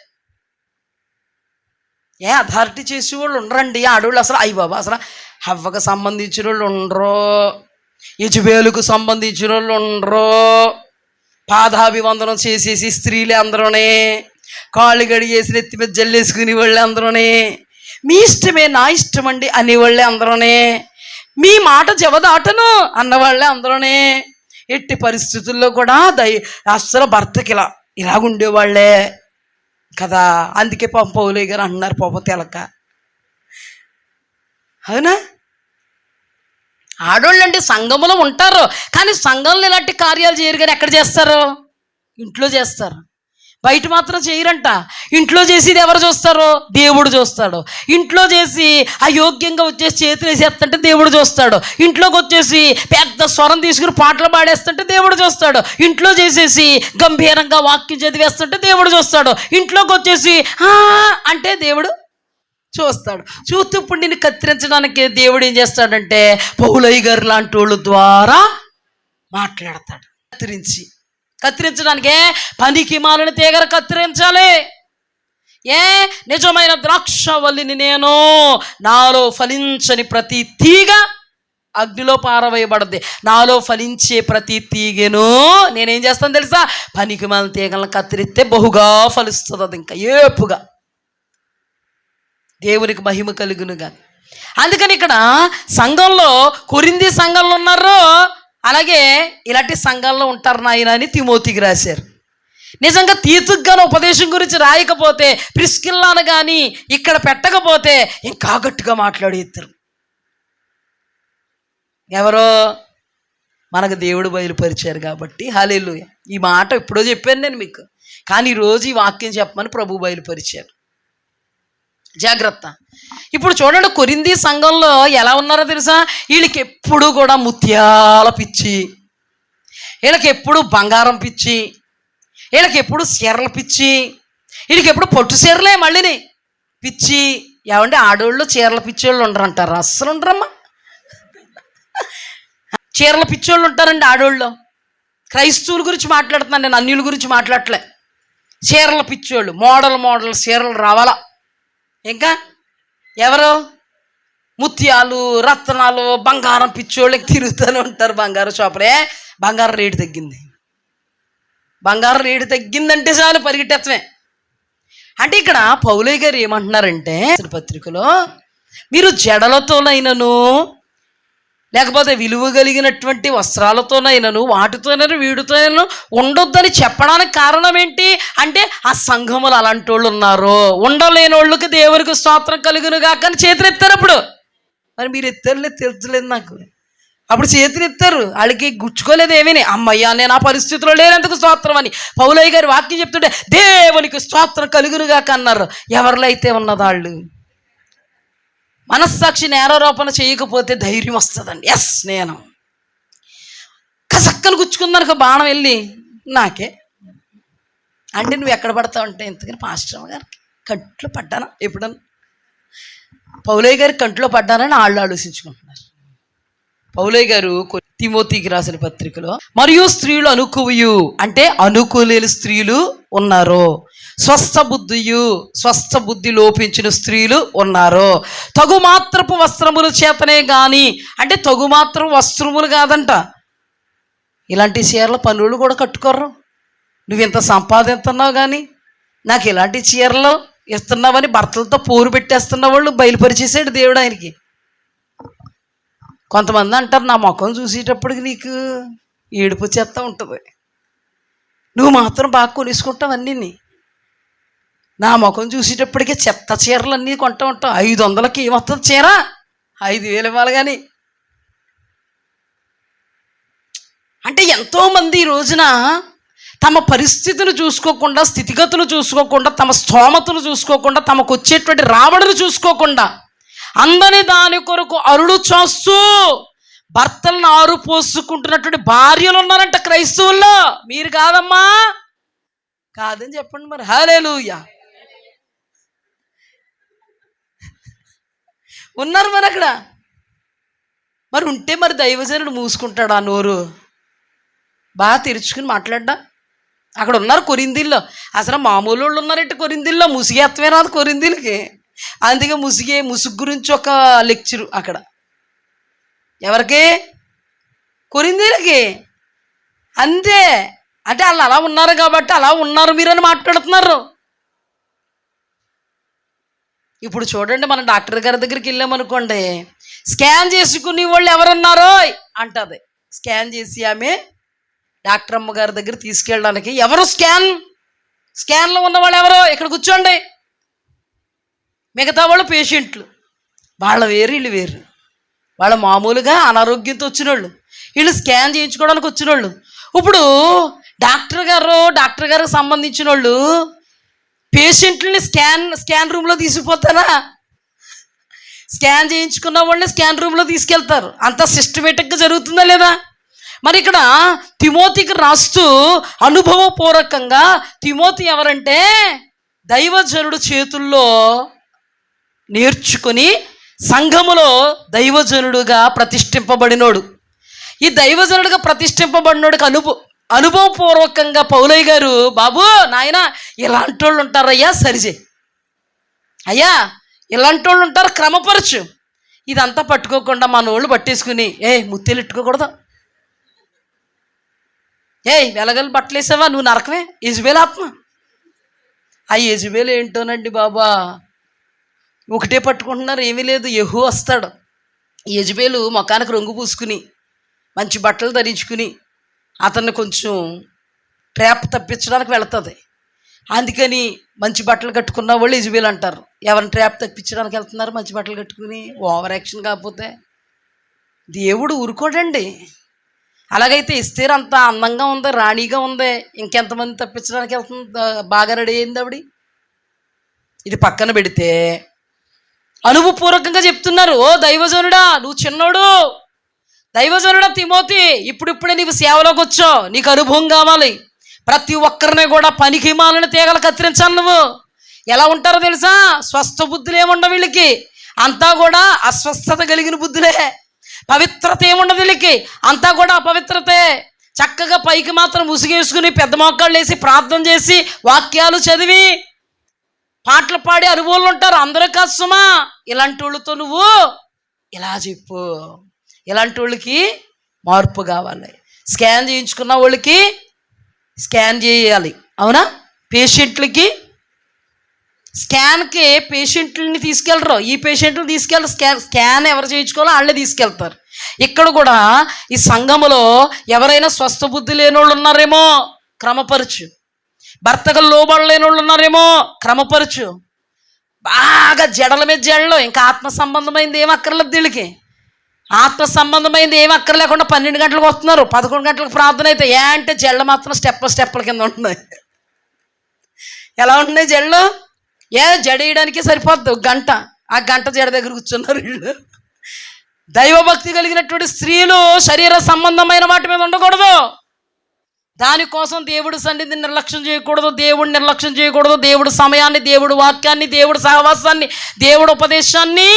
అథారిటీ చేసేవాళ్ళు ఉండరండి ఆడవాళ్ళు. అసలు అయ్యి బాబా, అసలు హవ్వకు సంబంధించిన వాళ్ళు ఉండరు, యజబేలుకు సంబంధించిన వాళ్ళు ఉండరు. పాదాభివందనం చేసేసి స్త్రీలే అందరూనే, కాళ్ళు గడిగేసి నెత్తి మీద జల్లేసుకునే వాళ్ళే అందరూనే, మీ ఇష్టమే నా ఇష్టం అండి అనేవాళ్ళే అందరూనే, మీ మాట జవదాటను అన్నవాళ్ళే అందరూనే. ఎట్టి పరిస్థితుల్లో కూడా అసలు భర్తకి ఇలాగుండేవాళ్లే కదా. అందుకే పాపం పౌలయ్య గారు అన్నారు, పాపం తెలక. అవునా? ఆడోళ్ళు అంటే సంఘములో ఉంటారు కానీ సంఘంలో ఇలాంటి కార్యాలు చేయరు. కానీ ఎక్కడ చేస్తారు? ఇంట్లో చేస్తారు, బయట మాత్రం చేయరంట. ఇంట్లో చేసేది ఎవరు చూస్తారు? దేవుడు చూస్తాడు. ఇంట్లో చేసి అయోగ్యంగా వచ్చేసి చేతులు వేసేస్తుంటే దేవుడు చూస్తాడు. ఇంట్లోకి వచ్చేసి పెద్ద స్వరం తీసుకుని పాటలు పాడేస్తుంటే దేవుడు చూస్తాడు. ఇంట్లో చేసేసి గంభీరంగా వాక్యం చదివేస్తుంటే దేవుడు చూస్తాడు. ఇంట్లోకి వచ్చేసి అంటే దేవుడు చూస్తాడు. చూస్తూ ఇప్పుడు నేను కత్తిరించడానికి దేవుడు ఏం చేస్తాడంటే పౌలయ్య గారు లాంటి వాళ్ళ ద్వారా మాట్లాడతాడు. కత్తిరించడానికే పనికి మాలిన తీగర కత్తిరించాలి. నిజమైన ద్రాక్షవల్లిని నేను, నాలో ఫలించని ప్రతి తీగ అగ్నిలో పారవేయబడద్ది. నాలో ఫలించే ప్రతి తీగను నేనేం చేస్తాను తెలుసా? పనికి మాలిన తీగలను కత్తిరిస్తే బహుగా ఫలిస్తుంది, అది ఇంకా ఏపుగా. దేవునికి మహిమ కలుగునుగా. అందుకని ఇక్కడ సంఘంలో కొరింథీ సంఘంలో ఉన్నారు, అలాగే ఇలాంటి సంఘాల్లో ఉంటారు నాయన అని తిమోతికి రాశారు. నిజంగా తీతుకు కానీ ఉపదేశం గురించి రాయకపోతే, ప్రిస్కిల్లాను కానీ ఇక్కడ పెట్టకపోతే ఇంకా గట్టిగా మాట్లాడేద్దరు. ఎవరో మనకు దేవుడు బయలుపరిచారు కాబట్టి హల్లెలూయా. ఈ మాట ఎప్పుడో చెప్పాను నేను మీకు, కానీ ఈరోజు ఈ వాక్యం చెప్పమని ప్రభు బయలుపరిచారు. జాగ్రత్త. ఇప్పుడు చూడండి, కొరింథీ సంఘంలో ఎలా ఉన్నారో తెలుసా? వీళ్ళకి ఎప్పుడు కూడా ముత్యాల పిచ్చి, వీళ్ళకి ఎప్పుడు బంగారం పిచ్చి, వీళ్ళకి ఎప్పుడు చీరల పిచ్చి, వీళ్ళకి ఎప్పుడు పొట్టు చీరలే మళ్ళీని పిచ్చి. ఏమంటే ఆడవాళ్ళు చీరల పిచ్చోళ్ళు ఉండరంటారు? అస్సలు ఉండరమ్మా. చీరల పిచ్చోళ్ళు ఉంటారండి ఆడవాళ్ళు. క్రైస్తవుల గురించి మాట్లాడుతున్నాను నేను, అన్యుల గురించి మాట్లాడలే. చీరల పిచ్చోళ్ళు, మోడల్ చీరలు రావాలా. ఇంకా ఎవరు? ముత్యాలు రత్నాలు బంగారం పిచ్చోళ్ళకి తిరుగుతూనే ఉంటారు. బంగారం షాపులే బంగారం రేటు తగ్గింది, బంగారం రేటు తగ్గిందంటే చాలు పరిగెట్టేత్తమే. అంటే ఇక్కడ పౌలయ్య గారు ఏమంటున్నారంటే పత్రికలో, మీరు జడలతోనైనను లేకపోతే విలువ కలిగినటువంటి వస్త్రాలతోనైనాను వాటితోనైనా వీటితోనైనా ఉండొద్దని చెప్పడానికి కారణం ఏంటి అంటే ఆ సంఘములు అలాంటి వాళ్ళు ఉన్నారు. ఉండలేని వాళ్ళకి దేవునికి స్తోత్రం కలుగునుగా కానీ చేతులు ఎత్తారు. అప్పుడు మరి మీరు ఎత్తారులే తెలుసులేదు నాకు. అప్పుడు చేతులు ఎత్తారు, వాళ్ళకి గుచ్చుకోలేదు ఏమీని. అమ్మయ్యా నేను ఆ పరిస్థితిలో లేనందుకు స్తోత్రం అని పౌలయ్య గారి వాక్యం చెప్తుంటే దేవునికి స్తోత్రం కలుగునుగా అన్నారు. ఎవరిలో అయితే ఉన్నది వాళ్ళు మనస్సాక్షి నేరారోపణ చేయకపోతే ధైర్యం వస్తుందండి. ఎస్ నేను కసక్కను గుచ్చుకుందనుకో బాణం వెళ్ళి నాకే అంటే నువ్వు ఎక్కడ పడతావు అంటే ఎందుకని పాస్టర్ గారికి కంట్లో పడ్డానా ఎప్పుడన్నా పౌలయ్య గారి కంట్లో పడ్డానని వాళ్ళు ఆలోచించుకుంటున్నారు. పౌలయ్య గారు తిమోతికి రాసిన పత్రికలో మరియు స్త్రీలు అనుకువయు అంటే అనుకూలేని స్త్రీలు ఉన్నారు, స్వస్థ బుద్ధి లోపించిన స్త్రీలు ఉన్నారు, తగుమాత్రపు వస్త్రముల చేతనే కానీ అంటే తగుమాత్రపు వస్త్రములు కాదంట. ఇలాంటి చీరల పనులు కూడా కట్టుకోరు. నువ్వు ఇంత సంపాదిస్తున్నావు కానీ నాకు ఇలాంటి చీరలు ఇస్తున్నావని భర్తలతో పోరు పెట్టేస్తున్న వాళ్ళు బయలుపరిచేసాడు దేవుడు ఆయనకి. కొంతమంది అంటారు నా ముఖం చూసేటప్పటికి నీకు ఏడుపు చేస్తూ ఉంటుంది, నువ్వు మాత్రం బాగా కొనేసుకుంటావు అన్నీ. నా ముఖం చూసేటప్పటికే చెత్త చీరలు అన్నీ కొంటూ ఉంటావు. 500కి ఏమొస్తుంది చీర? 5,000 ఇవ్వాలి. కానీ అంటే ఎంతోమంది ఈ రోజున తమ పరిస్థితిని చూసుకోకుండా, స్థితిగతులు చూసుకోకుండా, తమ స్తోమతలు చూసుకోకుండా, తమకు వచ్చేటువంటి రాబడులు చూసుకోకుండా అందని దాని కొరకు అరుడు చేస్తూ భర్తలను ఆరు పోసుకుంటున్నటువంటి భార్యలు ఉన్నారంట క్రైస్తవుల్లో. మీరు కాదమ్మా, కాదని చెప్పండి మరి. హల్లెలూయా. ఉన్నారు మరి అక్కడ. మరి ఉంటే మరి దైవజనుడు మూసుకుంటాడు ఆ నోరు బాగా తెరుచుకుని మాట్లాడ్డా. అక్కడ ఉన్నారు కొరింథీల్లో. అసలు మామూలు వాళ్ళు ఉన్నారంటే కొరింథీల్లో ముసిగేత్తమే రాదు కొరింథీలకి. అందుకే ముసుగు గురించి ఒక లెక్చరు అక్కడ. ఎవరికి? కొరింథీలకి. అంతే. అంటే వాళ్ళు అలా ఉన్నారు కాబట్టి అలా ఉన్నారు మీరని మాట్లాడుతున్నారు. ఇప్పుడు చూడండి, మన డాక్టర్ గారి దగ్గరికి వెళ్ళామనుకోండి, స్కాన్ చేసుకునే వాళ్ళు ఎవరున్నారో అంటది. స్కాన్ చేసి ఆమె డాక్టర్ అమ్మ గారి దగ్గర తీసుకెళ్ళడానికి ఎవరు స్కాన్లో ఉన్నవాళ్ళు ఎవరో ఇక్కడ కూర్చోండి, మిగతా వాళ్ళు పేషెంట్లు. వాళ్ళ వేరు వీళ్ళు వేరు. వాళ్ళ మామూలుగా అనారోగ్యంతో వచ్చిన వాళ్ళు, వీళ్ళు స్కాన్ చేయించుకోవడానికి వచ్చిన వాళ్ళు. ఇప్పుడు డాక్టర్ గారికి సంబంధించిన వాళ్ళు పేషెంట్లని స్కాన్ రూమ్లో తీసుకుపోతారా? స్కాన్ చేయించుకున్న వాళ్ళని స్కాన్ రూమ్లో తీసుకెళ్తారు. అంత సిస్టమేటిక్గా జరుగుతుందా లేదా? మరి ఇక్కడ తిమోతికి రాస్తూ అనుభవపూర్వకంగా, తిమోతి ఎవరంటే దైవజనుడు చేతుల్లో నేర్చుకుని సంఘములో దైవజనుడుగా ప్రతిష్ఠింపబడినోడు. ఈ దైవజనుడిగా ప్రతిష్ఠింపబడినోడికి అనుభవపూర్వకంగా పౌలయ్య గారు, బాబు నాయన ఇలాంటి వాళ్ళు ఉంటారయ్యా, సరిచే అయ్యా, ఇలాంటి వాళ్ళు ఉంటారు, క్రమపరచు. ఇదంతా పట్టుకోకుండా మన వాళ్ళు పట్టేసుకుని ముత్తేలు ఇట్టుకోకూడదు, వెలగలు బట్టలేసావా నువ్వు నరకమే, యెజబెల్ ఆత్మ. ఆ యెజబెల్ ఏంటోనండి బాబా, ఒకటే పట్టుకుంటున్నారు, ఏమీ లేదు. యెహూ వస్తాడు. యెజబెలు ముఖానికి రంగు పూసుకుని మంచి బట్టలు ధరించుకుని అతన్ని కొంచెం ట్రాప్ తప్పించడానికి వెళుతుంది. అందుకని మంచి బట్టలు కట్టుకున్న వాళ్ళు యెజబెల్ అంటారు. ఎవరిని ట్రాప్ తప్పించడానికి వెళ్తున్నారు మంచి బట్టలు కట్టుకుని? ఓవర్ యాక్షన్ కాకపోతే దేవుడు ఊరుకోడండి. అలాగైతే ఎస్తేర్ అంత అందంగా ఉంది, రాణిగా ఉంది, ఇంకెంతమంది తప్పించడానికి వెళ్తుంది? బాగా రెడీ అయింది ఆవిడ. ఇది పక్కన పెడితే అనుభవపూర్వకంగా చెప్తున్నారు, ఓ దైవజనుడా నువ్వు చిన్నోడు, దైవజనుడా తిమోతి, ఇప్పుడిప్పుడే నీకు సేవలోకి వచ్చావు, నీకు అనుభవం కావాలి. ప్రతి ఒక్కరిని కూడా పనికి మాలిన తీగలు కత్తిరించాలి. నువ్వు ఎలా ఉంటారో తెలుసా? స్వస్థ బుద్ధులు ఏముండవు వీళ్ళకి, అంతా కూడా అస్వస్థత కలిగిన బుద్ధులే. పవిత్రత ఏముండదు వీళ్ళకి, అంతా కూడా అపవిత్రతే. చక్కగా పైకి మాత్రం ముసుగేసుకుని పెద్ద మోకాళ్ళు వేసి ప్రార్థన చేసి వాక్యాలు చదివి పాటలు పాడి అనుభవాలు ఉంటారు. అందరూ కాదు సుమా. ఇలాంటి వాళ్ళతో నువ్వు ఇలా చెప్పు. ఇలాంటి వాళ్ళకి మార్పు కావాలి. స్కాన్ చేయించుకున్న వాళ్ళకి స్కాన్ చేయాలి, అవునా? పేషెంట్లకి స్కాన్కి పేషెంట్లని తీసుకెళ్ళరు, ఈ పేషెంట్లు తీసుకెళ్ళరు. స్కాన్ ఎవరు చేయించుకోవాలో వాళ్ళే తీసుకెళ్తారు. ఇక్కడ కూడా ఈ సంఘములో ఎవరైనా స్వస్థ బుద్ధి లేని వాళ్ళు ఉన్నారేమో, క్రమపరచు. భర్తకు లోబడలేని వాళ్ళు ఉన్నారేమో, క్రమపరచు. బాగా జడల మీద జడలు, ఇంకా ఆత్మ సంబంధమైంది ఏం అక్కర్లేదు వీళ్ళకి. ఆత్మ సంబంధమైంది ఏం అక్కర్లేకుండా 12 గంటలకు వస్తున్నారు, 11 గంటలకు ప్రార్థన అయితే అంటే జడలు మాత్రం స్టెప్పుల కింద ఉంటున్నాయి. ఎలా ఉంటున్నాయి జడలు? జడేయడానికి సరిపోద్ది గంట, ఆ గంట జడ దగ్గర కూర్చున్నారు వీళ్ళు. దైవభక్తి కలిగినటువంటి స్త్రీలు శరీర సంబంధమైన వాటి మీద ఉండకూడదు. దానికోసం దేవుడి సన్నిధిని నిర్లక్ష్యం చేయకూడదు, దేవుడిని నిర్లక్ష్యం చేయకూడదు. దేవుడి సమయాన్ని, దేవుడి వాక్యాన్ని, దేవుడి సహవాసాన్ని, దేవుడి ఉపదేశాన్ని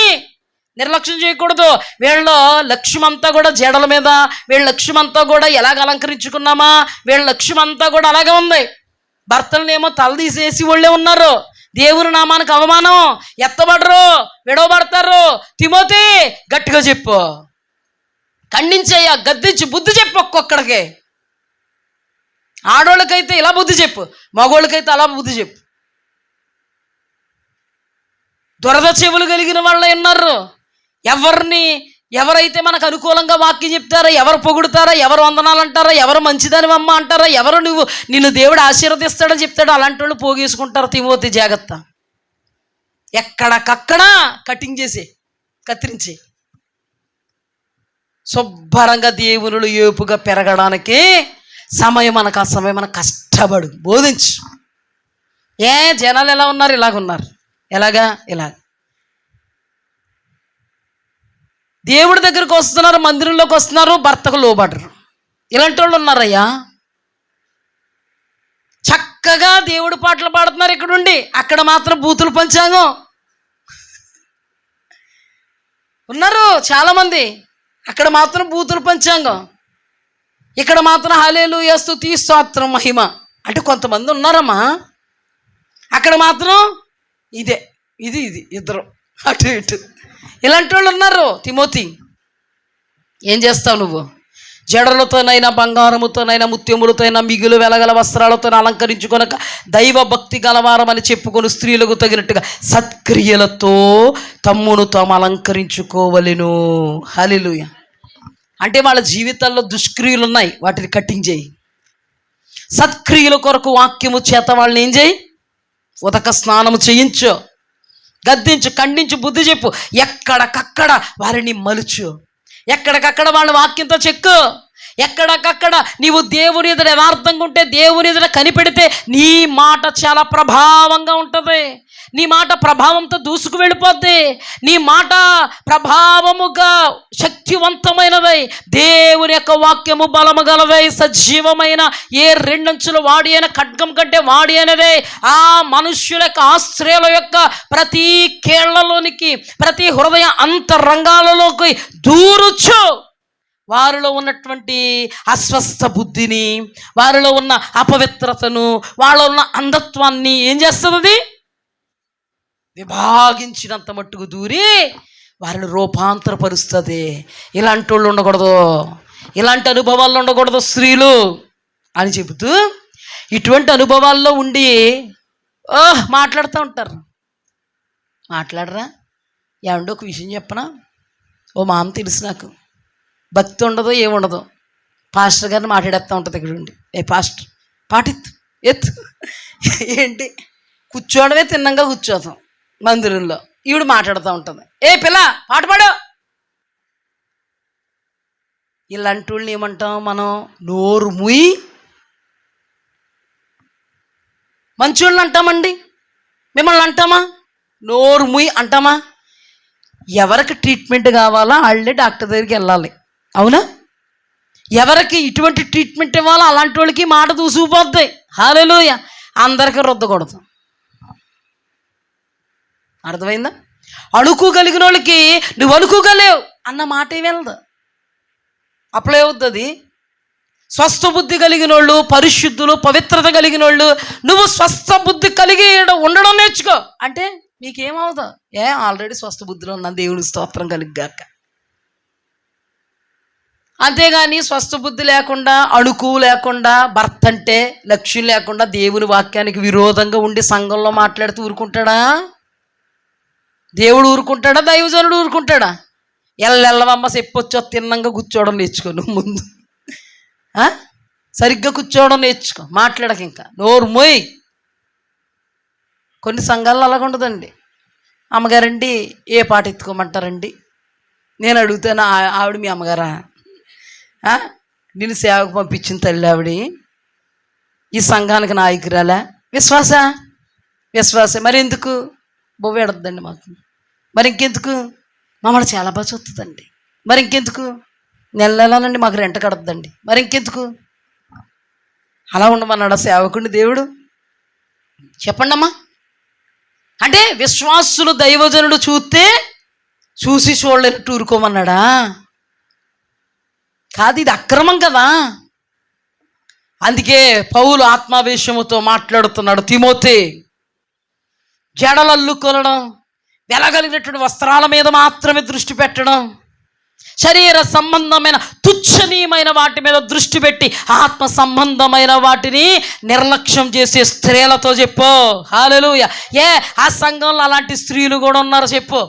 నిర్లక్ష్యం చేయకూడదు. వీళ్ళ లక్ష్యం అంతా కూడా జడల మీద, వీళ్ళ లక్ష్యం అంతా కూడా ఎలాగ అలంకరించుకున్నామా, వీళ్ళ లక్ష్యం అంతా కూడా అలాగే ఉంది. భర్తలనేమో తలదీసేసి వాళ్ళే ఉన్నారు. దేవుని నామానికి అవమానం, ఎత్తబడరు, విడవబడతారు. తిమోతి గట్టిగా చెప్పు, ఖండించయ్యా, గద్దించి బుద్ధి చెప్పు. ఒక్కొక్కడికి ఆడోళ్ళకైతే ఇలా బుద్ధి చెప్పు, మగోళ్ళకైతే అలా బుద్ధి చెప్పు. దురద చెవులు కలిగిన వాళ్ళే ఉన్నారు. ఎవరైతే మనకు అనుకూలంగా వాక్యం చెప్తారో, ఎవరు పొగుడుతారో, ఎవరు వందనాలు అంటారో, ఎవరు మంచిదని అమ్మ అంటారో, ఎవరు నిన్ను దేవుడు ఆశీర్వదిస్తాడని చెప్తాడో అలాంటి వాళ్ళు పోగేసుకుంటారు. తిమోతి జాగ్రత్త. ఎక్కడికక్కడ కత్తిరించి శుభ్రంగా దేవునులు ఏపుగా పెరగడానికి సమయం మనకు, ఆ సమయం మనకు కష్టపడు, బోధించు. జనాలు ఎలా ఉన్నారు? ఇలాగున్నారు. ఇలాగా దేవుడి దగ్గరికి వస్తున్నారు, మందిరంలోకి వస్తున్నారు, భర్తకు లోబడరు. ఇలాంటి వాళ్ళు ఉన్నారయ్యా. చక్కగా దేవుడి పాటలు పాడుతున్నారు ఇక్కడుండి, అక్కడ మాత్రం బూతులు పంచాంగం ఉన్నారు చాలామంది. అక్కడ మాత్రం బూతులు పంచాంగం, ఇక్కడ మాత్రం హల్లెలూయా, స్తుతి, స్తోత్రం, మహిమ. అంటే కొంతమంది ఉన్నారమ్మా. అక్కడ మాత్రం ఇది ఇద్దరు అటు ఇటు ఇలాంటి వాళ్ళు ఉన్నారు. తిమోతి, ఏం చేస్తావు నువ్వు? జడలతోనైనా, బంగారముతోనైనా, ముత్యములతోనైనా, మిగులు వెలగల వస్త్రాలతో అలంకరించుకొనక దైవ భక్తి గలవారమని చెప్పుకొని స్త్రీలకు తగినట్టుగా సత్క్రియలతో తమ్మును తాము అలంకరించుకోవలెను. హల్లెలూయా. అంటే వాళ్ళ జీవితాల్లో దుష్క్రియలు ఉన్నాయి, వాటిని కట్టింగ్ చేయి. సత్క్రియల కొరకు వాక్యము చేత వాళ్ళని ఏం చేయి? ఉదక స్నానము చేయించు, గద్దించు, ఖండించు, బుద్ధి చెప్పు. ఎక్కడికక్కడ వారిని మలుచు, ఎక్కడికక్కడ వాళ్ళ వాక్యంతో చెక్కు. ఎక్కడికక్కడ నీవు దేవుని ఎదుట యథార్థంగా ఉంటే, దేవుని ఎదుట కనిపెడితే నీ మాట చాలా ప్రభావంగా ఉంటుంది. నీ మాట ప్రభావంతో దూసుకు వెళ్ళిపోద్ది. నీ మాట ప్రభావముగా శక్తివంతమైనదై, దేవుని యొక్క వాక్యము బలము గలదై, సజీవమైన ఏ 2 అంచుల వాడి అయిన ఖడ్గం కంటే వాడి అయినదే. ఆ మనుష్యుల యొక్క, ఆ స్త్రీల యొక్క ప్రతి కేళ్లలోనికి, ప్రతి హృదయ అంతరంగాలలోకి దూరుచు వారిలో ఉన్నటువంటి అస్వస్థ బుద్ధిని, వారిలో ఉన్న అపవిత్రతను, వాళ్ళలో ఉన్న అంధత్వాన్ని ఏం చేస్తుంది? అది విభాగించినంత మట్టుకు దూరి వారిని రూపాంతరపరుస్తుంది. ఇలాంటి వాళ్ళు ఉండకూడదు, ఇలాంటి అనుభవాల్లో ఉండకూడదు స్త్రీలు అని చెబుతూ, ఇటువంటి అనుభవాల్లో ఉండి మాట్లాడుతూ ఉంటారు. మాట్లాడరా? ఏమంటే ఒక విషయం చెప్పనా? ఓ మామ తెలుసు నాకు, భక్తి ఉండదు, ఏముండదు. పాస్టర్ గారిని మాట్లాడేస్తూ ఉంటుంది ఇక్కడ ఉండి. పాస్టర్ పాటిత్తు ఎత్తు ఏంటి, కూర్చోవడమే తిన్నంగా కూర్చోతాం మందిరంలో. ఈవిడ మాట్లాడుతూ ఉంటుంది, పిల్ల పాట పాడు. ఇలాంటి వాళ్ళని ఏమంటాం మనం? నోరు ముయి మంచోళ్ళని అంటామండి. మిమ్మల్ని అంటామా? నోరు ముయి అంటామా? ఎవరికి ట్రీట్మెంట్ కావాలో వాళ్ళే డాక్టర్ దగ్గరికి వెళ్ళాలి, అవునా? ఎవరికి ఇటువంటి ట్రీట్మెంట్ ఇవ్వాలో అలాంటి వాళ్ళకి మాట దూసుకుపోద్ది. హల్లెలూయా. అందరికీ రుద్దకూడదు. అర్థమైందా? అణుకోగలిగిన వాళ్ళకి నువ్వు అణుకోగలేవు అన్న మాట ఏమి వెళ్ళదు. అప్పుడే అవుతుంది. స్వస్థ బుద్ధి కలిగిన వాళ్ళు, పరిశుద్ధులు, పవిత్రత కలిగిన వాళ్ళు, నువ్వు స్వస్థ బుద్ధి కలిగి ఉండడం నేర్చుకో అంటే మీకేమవుతా? ఆల్రెడీ స్వస్థ బుద్ధిలో ఉన్న దేవుడికి స్తోత్రం కలిగాక. అంతేగాని స్వస్థ బుద్ధి లేకుండా, అణుకు లేకుండా, భర్త అంటే లక్ష్యం లేకుండా, దేవుని వాక్యానికి విరోధంగా ఉండి సంఘంలో మాట్లాడుతూ ఊరుకుంటాడా? దేవుడు ఊరుకుంటాడా? దైవజనుడు ఊరుకుంటాడా? ఎల్లెల్లవమ్మ చెప్పొచ్చో తిన్నంగా కూర్చోవడం నేర్చుకో నువ్వు ముందు. సరిగ్గా కూర్చోవడం నేర్చుకో, మాట్లాడక ఇంకా నోరు మోయ్. కొన్ని సంఘాల్లో అలాగ ఉండదండి. అమ్మగారండి ఏ పాట ఎత్తుకోమంటారండి? నేను అడుగుతాను, ఆవిడ మీ అమ్మగారా? నేను సేవకు పంపించిన తల్లి ఆవిడ, ఈ సంఘానికి నాయకురాలా? విశ్వాసే. మరి ఎందుకు బొవ్వ ఎడద్దండి మాకు? మరి ఇంకెందుకు? మమ్మల్ని చాలా బాగా చూస్తుందండి. మరి ఇంకెందుకు? నెలనండి మాకు రెంట కడద్దండి. మరి ఇంకెందుకు? అలా ఉండమన్నాడా సేవకుడిని దేవుడు? చెప్పండి అమ్మా. అంటే విశ్వాసులు దైవజనుడు చూసి చూడలేనట్టు ఊరుకోమన్నాడా? కాదు, ఇది అక్రమం కదా. అందుకే పౌలు ఆత్మావేశముతో మాట్లాడుతున్నాడు. తిమోతి, జడలల్లుకొనడం, వెలగలిగినటువంటి వస్త్రాల మీద మాత్రమే దృష్టి పెట్టడం, శరీర సంబంధమైన తుచ్చనీయమైన వాటి మీద దృష్టి పెట్టి ఆత్మ సంబంధమైన వాటిని నిర్లక్ష్యం చేసే స్త్రీలతో చెప్పు. హల్లెలూయా. ఆ సంఘంలో అలాంటి స్త్రీలు కూడా ఉన్నారు చెప్పు.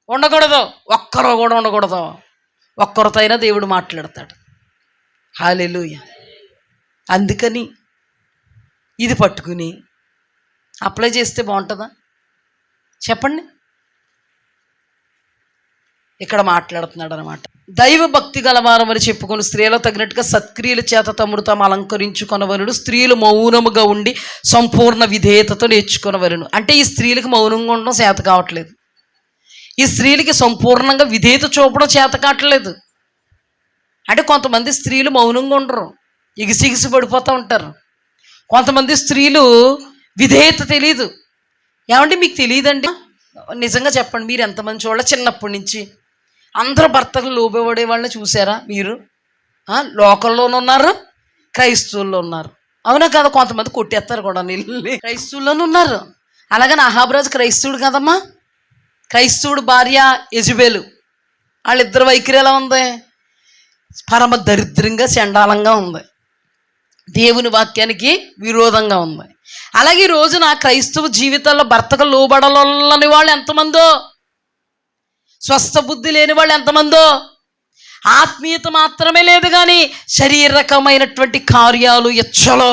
ఉండకూడదు, ఒక్కరు కూడా ఉండకూడదు. ఒక్కరితో అయినా దేవుడు మాట్లాడతాడు. హల్లెలూయా. అందుకని ఇది పట్టుకుని అప్లై చేస్తే బాగుంటుందా చెప్పండి? ఇక్కడ మాట్లాడుతున్నాడు అనమాట. దైవ భక్తి గలవారం అని చెప్పుకొని స్త్రీలో తగినట్టుగా సత్క్రియల చేత తమ్ముడు తాము అలంకరించుకొనవలను, స్త్రీలు మౌనముగా ఉండి సంపూర్ణ విధేయతతో నేర్చుకొనవలను. అంటే ఈ స్త్రీలకు మౌనంగా ఉండడం చేత కావట్లేదు. ఈ స్త్రీలకి సంపూర్ణంగా విధేయత చూపడం చేత కావట్లేదు. అంటే కొంతమంది స్త్రీలు మౌనంగా ఉండరు, ఎగిసిగిసి పడిపోతూ ఉంటారు. కొంతమంది స్త్రీలు విధేయత తెలీదు. ఏమంటే మీకు తెలియదండి? నిజంగా చెప్పండి, మీరు ఎంతమంది చూడాలి? చిన్నప్పటి నుంచి అందరూ భర్తలు లోబడే వాళ్ళని చూసారా మీరు? లోకల్లోనూ ఉన్నారు, క్రైస్తవుల్లో ఉన్నారు. అవునా కదా? కొంతమంది కొట్టేస్తారు కూడా నీళ్ళు. క్రైస్తవుల్లోనూ ఉన్నారు. అలాగని అహాబ్రాజు క్రైస్తవుడు కదమ్మా. క్రైస్తవుడు భార్య యెజబెలు, వాళ్ళిద్దరు వైఖరి ఎలా ఉంది? పరమ దరిద్రంగా చండాలంగా ఉంది, దేవుని వాక్యానికి విరోధంగా ఉంది. అలాగే ఈ రోజున క్రైస్తవ జీవితాల్లో భర్తకు లోబడలని వాళ్ళు ఎంతమందో, స్వస్థ బుద్ధి లేని వాళ్ళు ఎంతమందో, ఆత్మీయత మాత్రమే లేదు కానీ శారీరకమైనటువంటి కార్యాలు ఇచ్చలో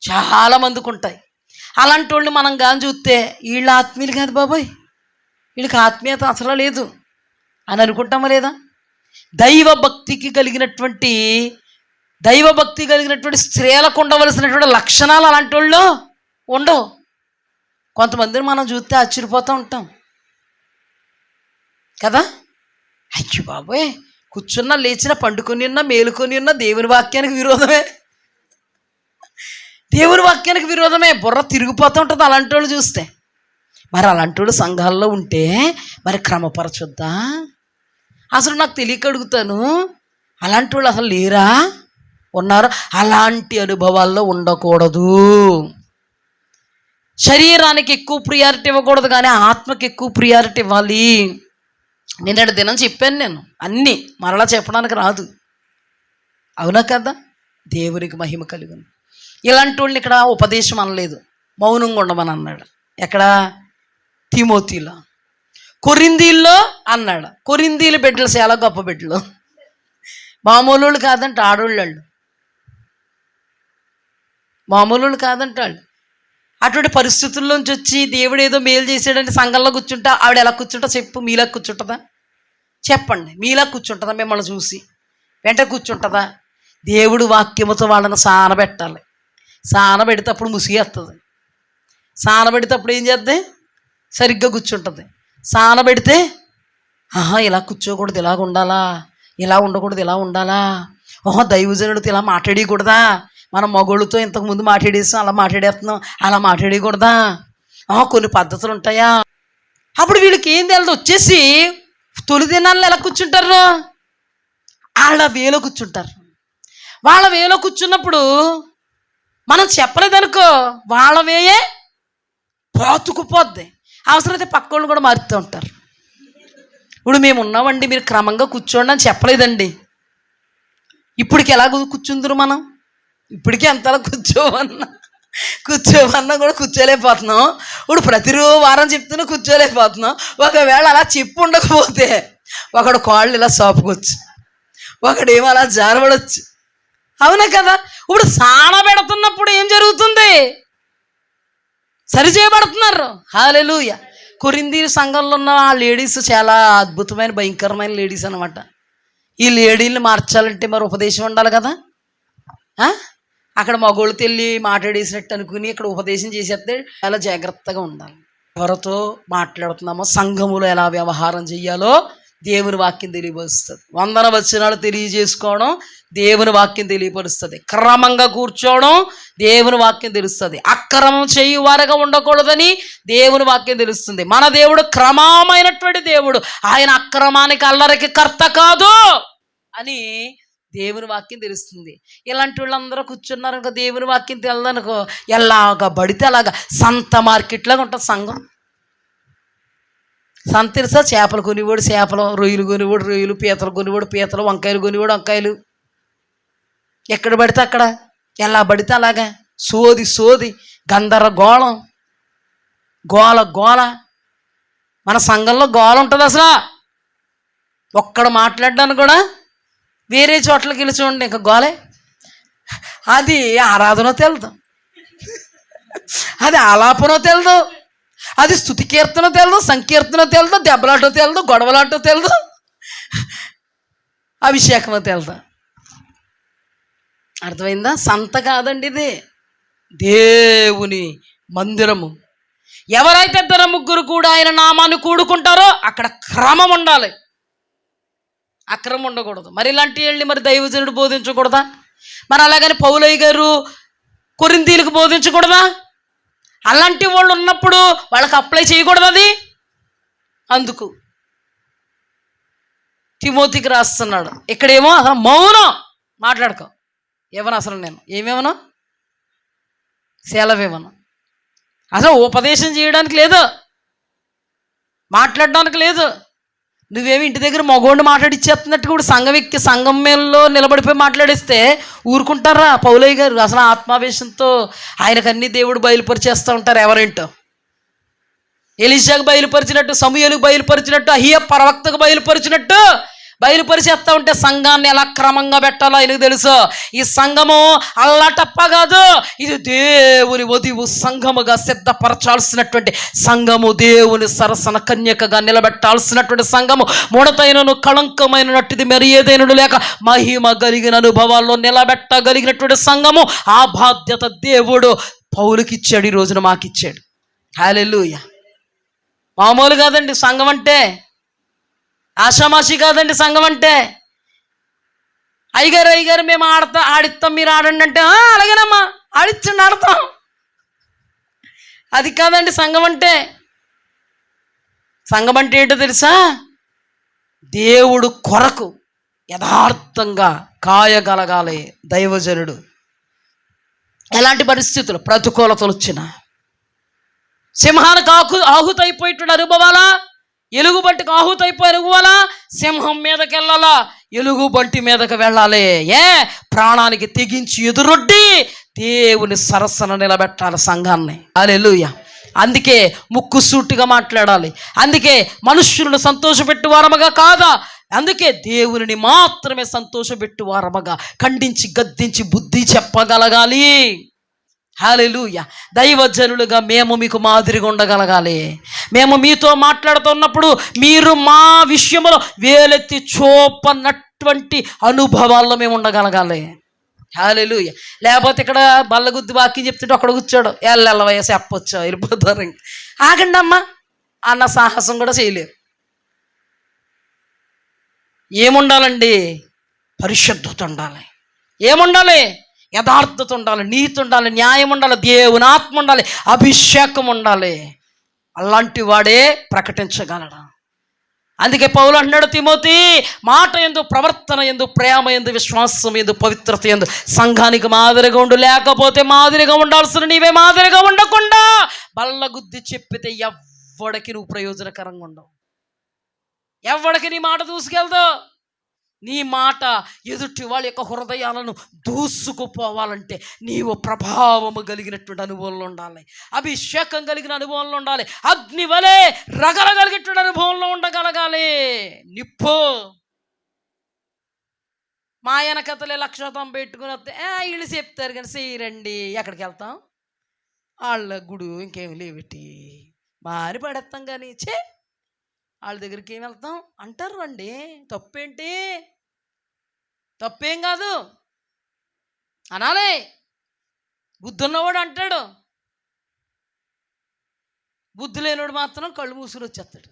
చాలా మందికి ఉంటాయి. అలాంటి వాళ్ళని మనం కానీ చూస్తే వీళ్ళు ఆత్మీయులు కాదు బాబోయ్, వీళ్ళకి ఆత్మీయత అసలు లేదు అని అనుకుంటామా లేదా? దైవభక్తి కలిగినటువంటి స్త్రీలకు ఉండవలసినటువంటి లక్షణాలు అలాంటి వాళ్ళు ఉండవు. కొంతమందిని మనం చూస్తే ఆశ్చర్యపోతూ ఉంటాం కదా. అయ్యో బాబోయ్, కూర్చున్నా లేచినా పండుకొని ఉన్నా మేలుకొని ఉన్నా దేవుని వాక్యానికి విరోధమే, బుర్ర తిరిగిపోతూ ఉంటుంది అలాంటి వాళ్ళు చూస్తే. మరి అలాంటి వాళ్ళు సంఘాల్లో ఉంటే మరి క్రమపరచొద్దా? అసలు నాకు తెలియక అడుగుతాను, అలాంటి వాళ్ళు అసలు లేరా? ఉన్నారు. అలాంటి అనుభవాల్లో ఉండకూడదు. శరీరానికి ఎక్కువ ప్రియారిటీ ఇవ్వకూడదు కానీ ఆత్మకి ఎక్కువ ప్రియారిటీ ఇవ్వాలి. నిన్నటి దినం చెప్పాను నేను, అన్నీ మరలా చెప్పడానికి రాదు. అవునా కదా? దేవునికి మహిమ కలుగును. ఇలాంటి వాళ్ళని ఇక్కడ ఉపదేశం అనలేదు, మౌనంగా ఉండమని అన్నాడు. ఎక్కడ? తిమోతిలో. కొరింథీల్లో అన్నాడు. కొరింథీల బిడ్డలు చాలా గొప్ప బిడ్డలు, మామూలు వాళ్ళు కాదంట. ఆడోళ్ళు మామూలు కాదంట. అటువంటి పరిస్థితుల్లోంచి వచ్చి దేవుడు ఏదో మేలు చేసాడని సంఘంలో కూర్చుంటా. ఆవిడ ఎలా కూర్చుంటా చెప్పు? మీలా కూర్చుంటుందా? చెప్పండి, మీలా కూర్చుంటుందా? మిమ్మల్ని చూసి వెంట కూర్చుంటుందా? దేవుడు వాక్యముతో వాళ్ళని సానబెట్టాలి. సానబెడితే అప్పుడు ముసిగేస్తుంది. సానబెడితే అప్పుడు ఏం చేద్ది? సరిగ్గా కూర్చుంటుంది. సానబెడితే ఇలా కూర్చోకూడదు, ఇలాగ ఉండాలా, ఇలా ఉండకూడదు, ఇలా ఉండాలా, దైవజనుడితో ఇలా మాట్లాడకూడదా, మనం మగోళ్ళతో ఇంతకుముందు మాట్లాడేస్తాం అలా మాట్లాడేస్తున్నాం, అలా మాట్లాడకూడదా, కొన్ని పద్ధతులు ఉంటాయా? అప్పుడు వీళ్ళకి ఏం తెలియదు, వచ్చేసి తొలి దినాల్లో ఎలా కూర్చుంటారు? వాళ్ళ వేలో కూర్చుంటారు. వాళ్ళ వేలో కూర్చున్నప్పుడు మనం చెప్పలేదనుకో వాళ్ళ వేయే పాతుకుపోద్ది. అవసరమైతే పక్కోళ్ళు కూడా మారుతూ ఉంటారు. ఇప్పుడు మేము ఉన్నామండి, మీరు క్రమంగా కూర్చోండి అని చెప్పలేదండి. ఇప్పటికి ఎలా కూర్చుందరు మనం? ఇప్పటికీ అంతలా కూర్చోమన్నా కూడా కూర్చోలేకపోతున్నాం. ఇప్పుడు ప్రతి వారం చెప్తున్నా కూర్చోలేకపోతున్నాం. ఒకవేళ అలా చెప్పు ఉండకపోతే ఒకడు కాళ్ళు ఇలా సాపుకొచ్చు, ఒకడేమో అలా జారబడవచ్చు. అవునా కదా? ఇప్పుడు సానబెడుతున్నప్పుడు ఏం జరుగుతుంది? సరిచేయబడుతున్నారు. హల్లెలూయా. కొరింథీ సంఘంలో ఉన్న ఆ లేడీస్ చాలా అద్భుతమైన భయంకరమైన లేడీస్ అనమాట. ఈ లేడీని మార్చాలంటే మరి ఉపదేశం ఉండాలి కదా. అక్కడ మగోళ్ళతో వెళ్ళి మాట్లాడేసినట్టు అనుకుని ఇక్కడ ఉపదేశం చేసేస్తే చాలా జాగ్రత్తగా ఉండాలి. ఎవరితో మాట్లాడుతున్నామో, సంఘములో ఎలా వ్యవహారం చెయ్యాలో దేవుని వాక్యం తెలియపరుస్తుంది. వందన వచనాలు తెలియజేసుకోవడం దేవుని వాక్యం తెలియపరుస్తుంది. క్రమంగా కూర్చోవడం దేవుని వాక్యం తెలుస్తుంది. అక్రమం చేయువారుగా ఉండకూడదని దేవుని వాక్యం తెలుస్తుంది. మన దేవుడు క్రమమైనటువంటి దేవుడు, ఆయన అక్రమానికి అల్లరికి కర్త కాదు అని దేవుని వాక్యం తెలుస్తుంది. ఇలాంటి వాళ్ళందరూ కూర్చున్నారు అనుకో, దేవుని వాక్యం తెలదనుకో, ఎలాగా పడితే అలాగా సంత మార్కెట్లాగా ఉంటుంది సంఘం. సంత తెలుసా? చేపలు కొనివాడు చేపలు, రొయ్యలు కొనివాడు రొయ్యలు, పీతలు కొనివాడు పీతలు, వంకాయలు కొనివాడు వంకాయలు. ఎక్కడ పడితే అక్కడ, ఎలా పడితే అలాగా సోది సోది, గందరగోళం, గోల గోల. మన సంఘంలో గోల ఉంటుంది అసలు. ఒక్కడు మాట్లాడడానికి కూడా వేరే చోట్లకి వెళ్ళి చూడండి, ఇంకా గోలే. అది ఆరాధన తెలదు, అది ఆలాపనో తెలదు, అది స్తుతి కీర్తన తెలదు, సంకీర్తన తెలదు, దెబ్బలాటో తెలదు, గొడవలాటో తెలదు, అభిషేకమో తెలదు. అర్థమైందా? సంత కాదండి ఇది, దేవుని మందిరము. ఎవరైతే ఇద్దరు ముగ్గురు కూడా ఆయన నామాన్ని కూడుకుంటారో అక్కడ క్రమం ఉండాలి, అక్రమం ఉండకూడదు. మరి ఇలాంటి వెళ్ళి మరి దైవజనుడు బోధించకూడదా? మరి అలాగని పౌలయ్య గారు కొరింథీలకు బోధించకూడదా? అలాంటి వాళ్ళు ఉన్నప్పుడు వాళ్ళకి అప్లై చేయకూడదు అది. అందుకు తిమోతికి రాస్తున్నాడు. ఇక్కడేమో అసలు మౌనం, మాట్లాడుకో. ఏమన్నా అసలు నేను ఏమేమన్నా సెలవేమన్నా, అసలు ఉపదేశం చేయడానికి లేదు, మాట్లాడడానికి లేదు. నువ్వేమి ఇంటి దగ్గర మగోడిని మాట్లాడిచ్చేస్తున్నట్టు కూడా సంఘం మేల్లో నిలబడిపోయి మాట్లాడిస్తే ఊరుకుంటారా? పౌలయ్య గారు అసలు ఆత్మావేశంతో ఆయనకన్నీ దేవుడు బయలుపరిచేస్తూ ఉంటారు. ఎవరేంటో ఎలీషాకు బయలుపరిచినట్టు, సమూయేలుకు బయలుపరిచినట్టు, అహియా ప్రవక్తకు బయలుపరిచినట్టు బయలుపరిచేస్తూ ఉంటే సంఘాన్ని ఎలా క్రమంగా పెట్టాలో ఆయనకు తెలుసు. ఈ సంఘము అల్లాటప్ప కాదు, ఇది దేవుని వధువు సంఘముగా సిద్ధపరచాల్సినటువంటి సంఘము, దేవుని సరసన కన్యకగా నిలబెట్టాల్సినటువంటి సంఘము, ముడతైనను కళంకమైనటువంటిది మరి ఏదైనా లేక మహిమ కలిగిన అనుభవాల్లో నిలబెట్టగలిగినటువంటి సంఘము. ఆ బాధ్యత దేవుడు పౌలుకి ఇచ్చాడు, ఈ రోజున మాకు ఇచ్చాడు. హల్లెలూయా. మామూలు కాదండి సంఘం అంటే, ఆషామాషి కాదండి సంఘం అంటే. అయ్యగారు మేము ఆడిస్తాం, మీరు ఆడండి అంటే అలాగేనమ్మా ఆడిచ్చండి ఆడతాం. అది కాదండి సంఘం అంటే. సంఘం అంటే ఏంటో తెలుసా? దేవుడు కొరకు యథార్థంగా కాయగలగాలి దైవజనుడు. ఎలాంటి పరిస్థితులు, ప్రతికూలతలు వచ్చినా, సింహానికి ఆహుతైపోయేటువంటి అనుభవాలా, ఎలుగుబంటికి ఆహుతైపోయి అనుభవాలా, సింహం మీదకి వెళ్ళాలా, ఎలుగుబంటి మీదకి వెళ్ళాలి. ప్రాణానికి తెగించి ఎదురొడ్డి దేవుని సరసన నిలబెట్టాలి సంఘాన్ని. హల్లెలూయా. అందుకే ముక్కుసూటిగా మాట్లాడాలి. అందుకే మనుష్యులను సంతోషపెట్టువారముగా కాదా, అందుకే దేవుని మాత్రమే సంతోషపెట్టువారముగా ఖండించి గద్దించి బుద్ధి చెప్పగలగాలి. హల్లెలూయా. దైవజనులుగా మేము మీకు మాదిరిగా ఉండగలగాలి. మేము మీతో మాట్లాడుతున్నప్పుడు మీరు మా విషయంలో వేలెత్తి చూపనటువంటి అనుభవాల్లో మేము ఉండగలగాలి. హల్లెలూయా. లేకపోతే ఇక్కడ బల్లగుద్ది వాక్యం చెప్తుంటే అక్కడ కూర్చోడు, ఎల్లవయ్య చెప్పొచ్చా వెళ్ళిపోతారు. ఆగండి అమ్మా అన్న సాహసం కూడా చేయలేరు. ఏముండాలండి? పరిశుద్ధత ఉండాలి. ఏముండాలి? యథార్థత ఉండాలి, నీతి ఉండాలి, న్యాయం ఉండాలి, దేవుని ఆత్మ ఉండాలి, అభిషేకం ఉండాలి. అలాంటి వాడే ప్రకటించగలడు. అందుకే పౌలు అన్నాడు, తిమోతి మాట యందు, ప్రవర్తన యందు, ప్రేమ యందు, విశ్వాసం యందు, పవిత్రత యందు సంఘానికి మాదిరిగా ఉండు. లేకపోతే మాదిరిగా ఉండాల్సిన నీవే మాదిరిగా ఉండకుండా బల్లగుద్ది చెప్పితే ఎవ్వడికి నువ్వు ప్రయోజనకరంగా ఉండవు, ఎవ్వడికి నీ మాట దూసుకెళ్తావు. నీ మాట ఎదుటి వాళ్ళ యొక్క హృదయాలను దూసుకుపోవాలంటే నీవు ప్రభావము కలిగినటువంటి అనుభవంలో ఉండాలి, అభిషేకం కలిగిన అనుభవంలో ఉండాలి, అగ్ని వలె రగలగలిగినటువంటి అనుభవంలో ఉండగలగాలి. నిప్పు మా వెనకతలే లక్షతం పెట్టుకుని వస్తే వీళ్ళు చెప్తారు కానీ చేయరండి, ఎక్కడికి వెళ్తాం, వాళ్ళ గుడు ఇంకేమి లేవిటి మారి పడేస్తాం కానీ వాళ్ళ దగ్గరికి ఏం వెళ్తాం అంటారు అండి. తప్పేంటి? తప్పేం కాదు అనాలే. బుద్ధి ఉన్నవాడు అంటాడు, బుద్ధి లేనివాడు మాత్రం కళ్ళు మూసుకుని వచ్చేస్తాడు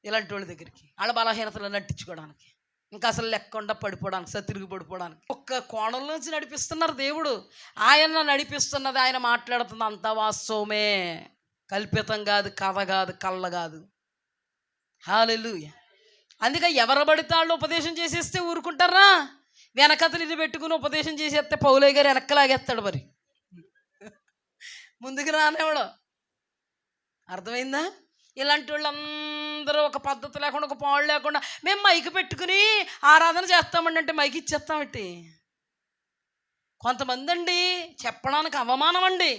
ఇలాంటి వాళ్ళ దగ్గరికి, వాళ్ళ బలహీనతలను నటించుకోవడానికి, ఇంకా అసలు లెక్కకుండా పడిపోవడానికి, తిరిగి పడిపోవడానికి. ఒక్క కోణంలోంచి నడిపిస్తున్నారు దేవుడు. ఆయన నడిపిస్తున్నది, ఆయన మాట్లాడుతుంది అంతా వాస్తవమే, కల్పితం కాదు, కథ కాదు, కళ్ళ కాదు. హల్లెలూయా. అందుకే ఎవరు పడితే వాళ్ళు ఉపదేశం చేసేస్తే ఊరుకుంటారా? వెనకతలు ఇది పెట్టుకుని ఉపదేశం చేసేస్తే పౌలయ్య గారు వెనక్కలాగేస్తాడు, మరి ముందుకు రానేవాడు. అర్థమైందా? ఇలాంటి వాళ్ళందరూ ఒక పద్ధతి లేకుండా, ఒక పాడు లేకుండా మేము మైకి పెట్టుకుని ఆరాధన చేస్తామండి అంటే మైకి ఇచ్చేస్తామంటే. కొంతమంది అండి చెప్పడానికి అవమానం అండి,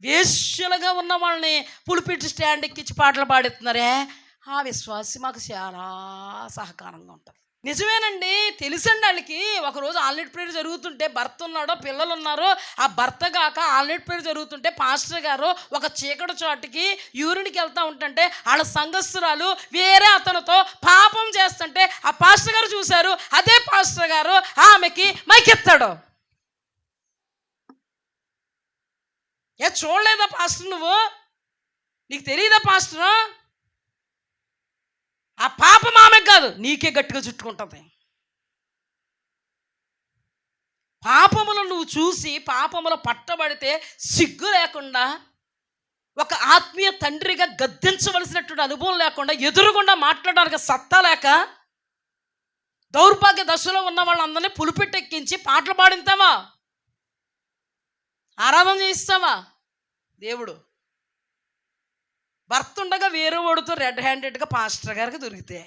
వేశ్యలుగా ఉన్న వాళ్ళని పులిపిట్టి స్టాండ్ ఎక్కించి పాటలు పాడిస్తున్నారే, ఆ విశ్వాసి మాకు చాలా సహకారంగా ఉంటుంది. నిజమేనండి, తెలుసండి వాళ్ళకి. ఒకరోజు ఆల్నైట్ ప్రేయర్ జరుగుతుంటే, భర్త ఉన్నాడో పిల్లలు ఉన్నారో, ఆ భర్త కాక ఆల్నైట్ ప్రేయర్ జరుగుతుంటే పాస్టర్ గారు ఒక చీకటి చోటికి యూరిన్కి వెళ్తూ ఉంటుంటే వాళ్ళ సంఘస్థురాలు వేరే అతనితో పాపం చేస్తుంటే ఆ పాస్టర్ గారు చూశారు. అదే పాస్టర్ గారు ఆమెకి మైకెత్తాడు. చూడలేదా పాస్టర్? నువ్వు నీకు తెలియదా పాస్టర్? ఆ పాపం ఆమెకు కాదు, నీకే గట్టిగా చుట్టుకుంటుంది. పాపములు నువ్వు చూసి పాపములు పట్టబడితే సిగ్గు లేకుండా, ఒక ఆత్మీయ తండ్రిగా గద్దించవలసినటువంటి అనుభవం లేకుండా, ఎదురుగుండా మాట్లాడడానికి సత్తా లేక, దౌర్భాగ్య దశలో ఉన్న వాళ్ళందరినీ పులిపెట్టెక్కించి పాటలు పాడింతావా? ఆరాధన చేయిస్తావా? దేవుడు భర్త ఉండగా వేరే వాడితో రెడ్ హ్యాండెడ్గా పాస్టర్ గారికి దొరికితే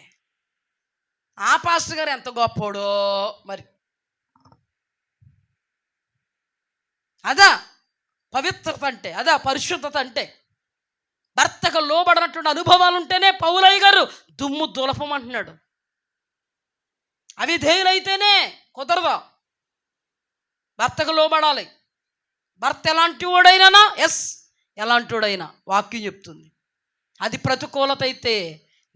ఆ పాస్టర్ గారు ఎంత గొప్పోడో మరి. అదా పవిత్రత అంటే, అదా పరిశుద్ధత అంటే. భర్తకు లోబడినటువంటి అనుభవాలు ఉంటేనే పౌలయ్య గారు దుమ్ము దులపమంటున్నాడు. అవిధేయులైతేనే కుదరదు, భర్తకు లోబడాలి. భర్త ఎలాంటి వాడైనా, ఎలాంటి వాడైనా వాక్యం చెప్తుంది. అది ప్రతికూలత అయితే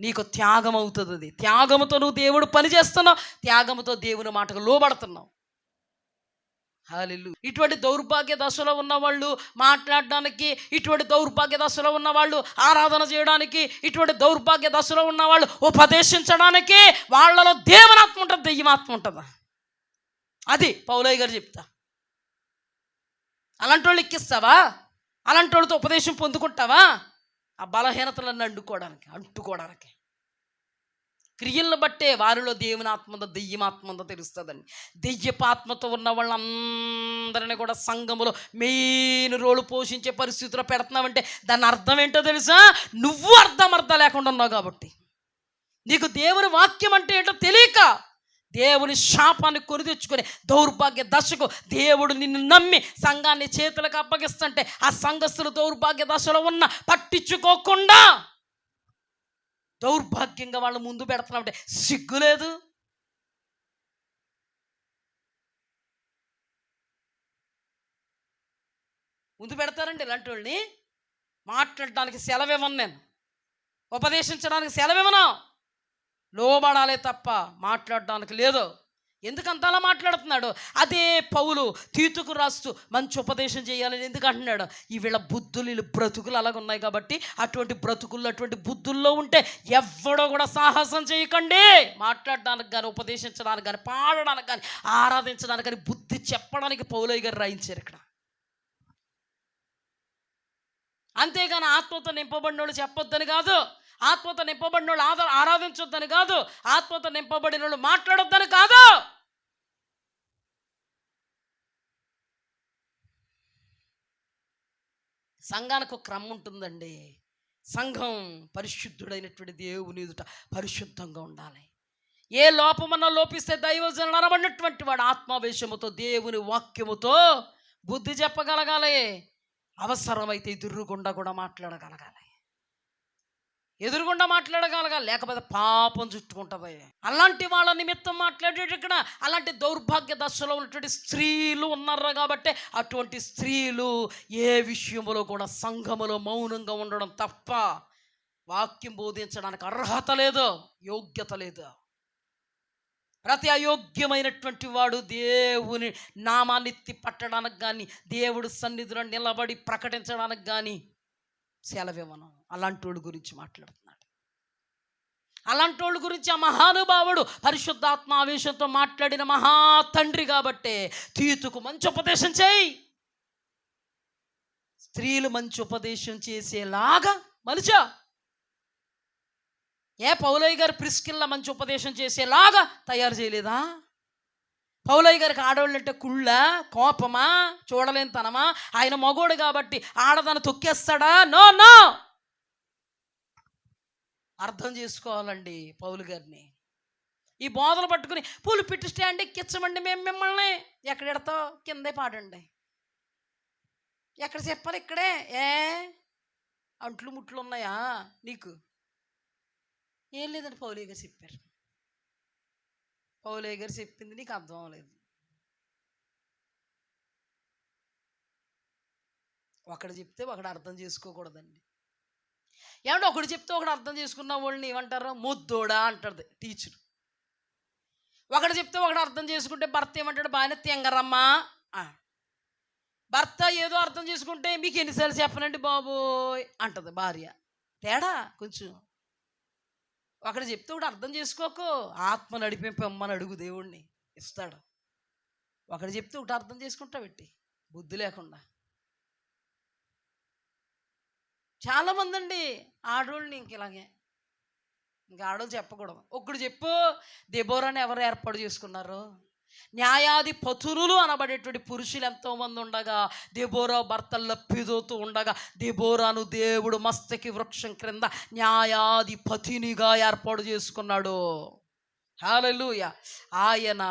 నీకు త్యాగం అవుతుంది. అది త్యాగముతో నువ్వు దేవుడు పని చేస్తున్నావు, త్యాగముతో దేవుని మాటకు లోబడుతున్నావు. హల్లెలూయా. ఇటువంటి దౌర్భాగ్య దశలో ఉన్నవాళ్ళు మాట్లాడడానికి, ఇటువంటి దౌర్భాగ్య దశలో ఉన్నవాళ్ళు ఆరాధన చేయడానికి, ఇటువంటి దౌర్భాగ్య దశలో ఉన్నవాళ్ళు ఉపదేశించడానికి వాళ్ళలో దేవునాత్మ ఉంటుంది, దెయ్యమాత్మ ఉంటుందా? అది పౌలయ్య గారు చెప్తా. అలాంటి వాళ్ళు ఎక్కిస్తావా? అలాంటి వాళ్ళతో ఉపదేశం పొందుకుంటావా? ఆ బలహీనతలను అంటుకోవడానికి క్రియలను బట్టే వారిలో దేవుని ఆత్మ ఉందో దెయ్యమాత్మ ఉందో తెలుస్తుందండి. దెయ్యపాత్మతో ఉన్న వాళ్ళందరినీ కూడా సంఘములో మెయిన్ రోలు పోషించే పరిస్థితిలో పెడుతున్నావంటే దాని అర్థం ఏంటో తెలుసా? నువ్వు అర్థం లేకుండా ఉన్నావు కాబట్టి. నీకు దేవుని వాక్యం అంటే ఏంటో తెలియక దేవుని శాపాన్ని కొని తెచ్చుకొని దౌర్భాగ్య దశకు దేవుడు నిన్ను నమ్మి సంఘాన్ని చేతులకు అప్పగిస్తుంటే ఆ సంఘస్థులు దౌర్భాగ్య దశలో ఉన్న పట్టించుకోకుండా దౌర్భాగ్యంగా వాళ్ళు ముందు పెడుతున్నామంటే సిగ్గులేదు? ముందు పెడతారండి ఇలాంటి వాళ్ళని. మాట్లాడడానికి సెలవివ్వను, నేను ఉపదేశించడానికి సెలవివ్వను. లోబడాలే తప్ప మాట్లాడడానికి లేదు. ఎందుకంత అలా మాట్లాడుతున్నాడు? అదే పౌలు తీతుకు రాస్తూ మంచి ఉపదేశం చేయాలని ఎందుకు అంటున్నాడు? ఈ వీళ్ళ బుద్ధులు బ్రతుకులు అలాగ ఉన్నాయి కాబట్టి అటువంటి బ్రతుకులు అటువంటి బుద్ధుల్లో ఉంటే ఎవడో కూడా సాహసం చేయకండి. మాట్లాడడానికి కానీ, ఉపదేశించడానికి కానీ, పాడడానికి కానీ, ఆరాధించడానికి కానీ, బుద్ధి చెప్పడానికి పౌలయ్య గారు రాయించారు ఇక్కడ. అంతేగాని ఆత్మతో నింపబడిన వాళ్ళు చెప్పొద్దని కాదు, ఆత్మతో నింపబడిన వాళ్ళు ఆరాధించొద్దని కాదు, ఆత్మతో నింపబడిన వాళ్ళు మాట్లాడొద్దని కాదు. సంఘానికి ఒక క్రమం ఉంటుందండి. సంఘం పరిశుద్ధుడైనటువంటి దేవుని ఎదుట పరిశుద్ధంగా ఉండాలి. ఏ లోపమన్నా లోపిస్తే దైవజనుడు అనబడినటువంటి వాడు ఆత్మావేశముతో దేవుని వాక్యముతో బుద్ధి చెప్పగలగాలి. అవసరమైతే ఎదురుగుండా కూడా మాట్లాడగలగాలి, ఎదురుగుండా మాట్లాడగలగాలి, లేకపోతే పాపం చుట్టుకుంటుంది. అలాంటి వాళ్ళ నిమిత్తం మాట్లాడేటక్కడ అలాంటి దౌర్భాగ్య దశలో ఉన్నటువంటి స్త్రీలు ఉన్నారు కాబట్టి అటువంటి స్త్రీలు ఏ విషయంలో కూడా సంఘములో మౌనంగా ఉండడం తప్ప వాక్యం బోధించడానికి అర్హత లేదు, యోగ్యత లేదు. ప్రతి అయోగ్యమైనటువంటి వాడు దేవుని నామాన్ని పట్టడానికి కానీ దేవుడు సన్నిధిలో నిలబడి ప్రకటించడానికి కానీ సెలవివ్వను. అలాంటి వాళ్ళ గురించి మాట్లాడుతున్నాడు. అలాంటి వాళ్ళ గురించి ఆ మహానుభావుడు పరిశుద్ధాత్మ ఆవేశంతో మాట్లాడిన మహా తండ్రి కాబట్టే తీతుకు మంచి ఉపదేశం చేయి. స్త్రీలు మంచి ఉపదేశం చేసేలాగా మనిషా. పౌలయ్య గారు ప్రిస్కిల్లా మంచి ఉపదేశం చేసేలాగా తయారు చేయలేదా? పౌలయ్య గారికి ఆడవాళ్ళు అంటే కుళ్ళ, కోపమా, చూడలేనితనమా? ఆయన మగోడు కాబట్టి ఆడదాన్ని తొక్కేస్తాడా? నో నో, అర్థం చేసుకోవాలండి పౌలు గారిని. ఈ బోధలు పట్టుకుని పూలు పిట్టి స్టాండ్ ఎక్కించమండి మేము మిమ్మల్ని, ఎక్కడ ఎడతావు? కిందే పాడండి. ఎక్కడ చెప్పాలి? ఇక్కడే. అంట్లు ముట్లు ఉన్నాయా నీకు? ఏం లేదండి, పౌలయ్య గారు చెప్పారు. పౌలయ్య గారు చెప్పింది నీకు అర్థం అవ్వలేదు. ఒకడు చెప్తే ఒకడు అర్థం చేసుకోకూడదండి. ఏమంటే ఒకడు చెప్తే ఒకడు అర్థం చేసుకున్న వాళ్ళని ఏమంటారు? ముద్దోడా అంటారు టీచర్. ఒకడు చెప్తే ఒకడు అర్థం చేసుకుంటే భర్త ఏమంటాడు? బాగానే తెంగరమ్మా. భర్త ఏదో అర్థం చేసుకుంటే మీకు ఎన్నిసార్లు చెప్పనండి బాబోయ్ అంటది భార్య. తేడా కొంచెం. ఒకడు చెప్తే ఒకటి అర్థం చేసుకోకు, ఆత్మ నడిపింపమ్మని అడుగు, దేవుణ్ణి ఇస్తాడు. ఒకడు చెప్తే ఒకటి అర్థం చేసుకుంటా పెట్టి బుద్ధి లేకుండా. చాలామంది అండి ఆడోళ్ళని ఇలాగే, ఇంకా ఆడోళ్ళు చెప్పకూడదు. ఒకడు చెప్పు, దెబోరాని ఎవరు ఏర్పాటు చేసుకున్నారు? న్యాయాధిపతులు అనబడేటువంటి పురుషులు ఎంతోమంది ఉండగా దెబోరా భర్తల్లో పిదుతూ ఉండగా దెబోరాను దేవుడు మస్తకి వృక్షం క్రింద న్యాయాధిపతినిగా ఏర్పాటు చేసుకున్నాడు. హల్లెలూయా. ఆయన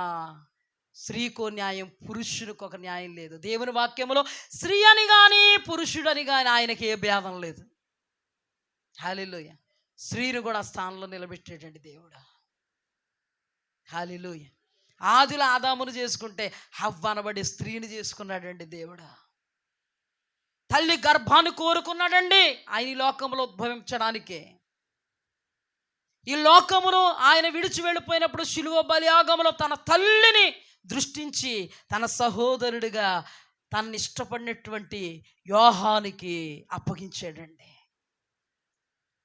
స్త్రీకో న్యాయం, పురుషునికి ఒక న్యాయం లేదు. దేవుని వాక్యములో స్త్రీ అని కానీ పురుషుడని కానీ ఆయనకి ఏ భేదం లేదు. హల్లెలూయా. స్త్రీని కూడా స్థానంలో నిలబెట్టేటండి దేవుడు. హల్లెలూయా. ఆదిలో ఆదామును చేసుకుంటే హవ్వ అనబడి స్త్రీని చేసుకున్నాడండి దేవుడు. తల్లి గర్భాన్ని కోరుకున్నాడండి ఆయన ఈ లోకంలో ఉద్భవించడానికే. ఈ లోకమును ఆయన విడిచి వెళ్ళిపోయినప్పుడు శిలువ బలియాగములో తన తల్లిని దృష్టించి తన సహోదరుడిగా తనని ఇష్టపడినటువంటి యోహానికి అప్పగించాడండి.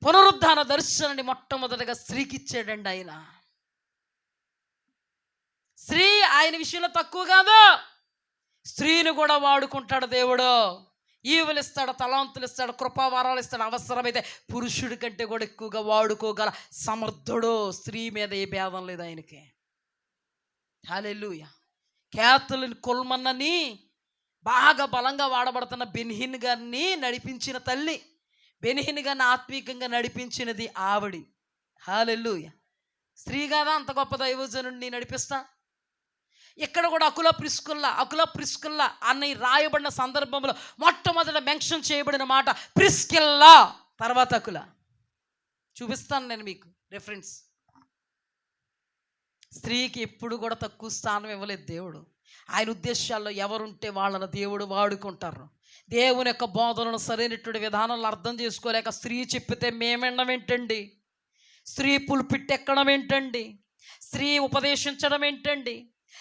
పునరుద్ధాన దర్శనాన్ని మొట్టమొదటిగా స్త్రీకి ఇచ్చాడండి ఆయన. స్త్రీ ఆయన విషయంలో తక్కువ కాదు, స్త్రీని కూడా వాడుకుంటాడు దేవుడు. ఈవులు ఇస్తాడు, తలాంతులు ఇస్తాడు, కృపావరాలు ఇస్తాడు. అవసరమైతే పురుషుడి కంటే కూడా ఎక్కువగా వాడుకోగల సమర్థుడు. స్త్రీ మీద ఏ భేదం లేదు ఆయనకి. హల్లెలూయా. కేతులని కొల్మన్నని బాగా బలంగా వాడబడుతున్న బెన్హిన్ గారిని నడిపించిన తల్లి, బెన్హిన్ గారిని ఆత్మీయంగా నడిపించినది ఆవిడి. హల్లెలూయా. స్త్రీ కాదా అంత గొప్ప దైవజనుడిని నడిపిస్తా? ఇక్కడ కూడా అకుల ప్రిస్కిల్లా అన్న రాయబడిన సందర్భంలో మొట్టమొదట మెన్షన్ చేయబడిన మాట ప్రిస్కిల్లా, తర్వాత అకుల. చూపిస్తాను నేను మీకు రెఫరెన్స్. స్త్రీకి ఎప్పుడు కూడా తక్కువ స్థానం ఇవ్వలేదు దేవుడు. ఆయన ఉద్దేశాల్లో ఎవరుంటే వాళ్ళని దేవుడు వాడుకుంటారు. దేవుని యొక్క బోధనను సరైనటువంటి విధానంలో అర్థం చేసుకోలేక స్త్రీ చెప్పితే మేమెనడం ఏంటండి? స్త్రీ పుల్పిట్ ఎక్కడం ఏంటండి? స్త్రీ ఉపదేశించడం ఏంటండి?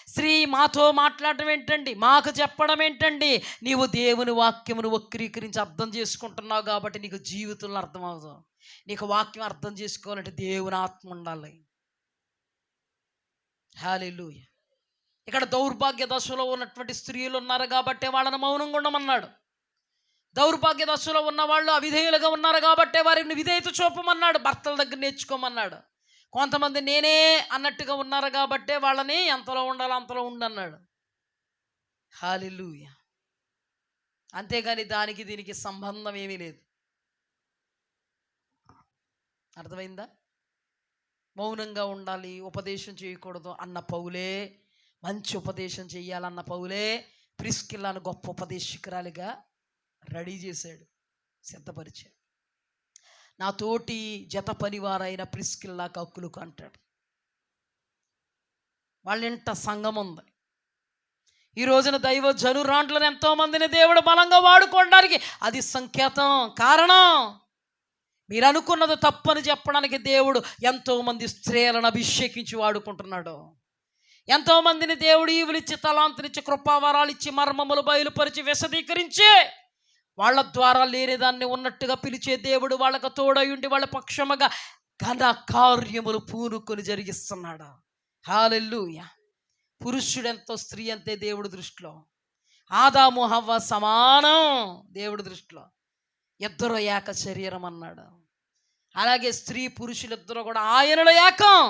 స్త్రీ మాతో మాట్లాడటం ఏంటండి? మాకు చెప్పడం ఏంటండి? నీవు దేవుని వాక్యమును వక్రీకరించి అర్థం చేసుకుంటున్నావు కాబట్టి నీకు జీవితంలో అర్థం అవ్వదు. నీకు వాక్యం అర్థం చేసుకోవాలంటే దేవుని ఆత్మ ఉండాలి. హల్లెలూయా. ఇక్కడ దౌర్భాగ్య దశలో ఉన్నటువంటి స్త్రీలు ఉన్నారు కాబట్టి వాళ్ళని మౌనంగా ఉండమన్నాడు. దౌర్భాగ్య దశలో ఉన్న వాళ్ళు అవిధేయులుగా ఉన్నారు కాబట్టి వారిని విధేయత చూపమన్నాడు. భర్తల దగ్గర నేర్చుకోమన్నాడు. కొంతమంది నేనే అన్నట్టుగా ఉన్నారు కాబట్టి వాళ్ళని ఎంతలో ఉండాలో అంతలో ఉండన్నాడు. హల్లెలూయా. అంతేగాని దానికి దీనికి సంబంధం ఏమీ లేదు. అర్థమైందా? మౌనంగా ఉండాలి, ఉపదేశం చేయకూడదు అన్న పౌలే, మంచి ఉపదేశం చేయాలన్న పౌలే ప్రిస్కిల్లాను గొప్ప ఉపదేశకురాలిగా రెడీ చేశాడు, సిద్ధపరిచాడు. నా తోటి జత పనివారైన ప్రిస్కిల్లాకు హక్కులకు అంటాడు. వాళ్ళ ఇంట సంఘం ఉంది. ఈ రోజున దైవ జనురాండ్లను ఎంతోమందిని దేవుడు బలంగా వాడుకోవడానికి అది సంకేతం, కారణం. మీరు అనుకున్నది తప్పని చెప్పడానికి దేవుడు ఎంతోమంది స్త్రీలను అభిషేకించి వాడుకుంటున్నాడు. ఎంతోమందిని దేవుడు ఈవులిచ్చి, తలాంతునిచ్చి, కృపావరాలు ఇచ్చి, మర్మములు బయలుపరిచి, విశదీకరించి వాళ్ళ ద్వారా లేనిదాన్ని ఉన్నట్టుగా పిలిచే దేవుడు వాళ్ళకు తోడయుండి వాళ్ళ పక్షముగా ఘన కార్యములు పూనుకొని జరిగిస్తున్నాడు. హల్లెలూయా. పురుషుడెంతో స్త్రీ అంతే దేవుడి దృష్టిలో. ఆదాము హవ్వ సమానం దేవుడి దృష్టిలో. ఇద్దరు ఏక శరీరం అన్నాడు. అలాగే స్త్రీ పురుషులిద్దరూ కూడా ఆయనలో ఏకం,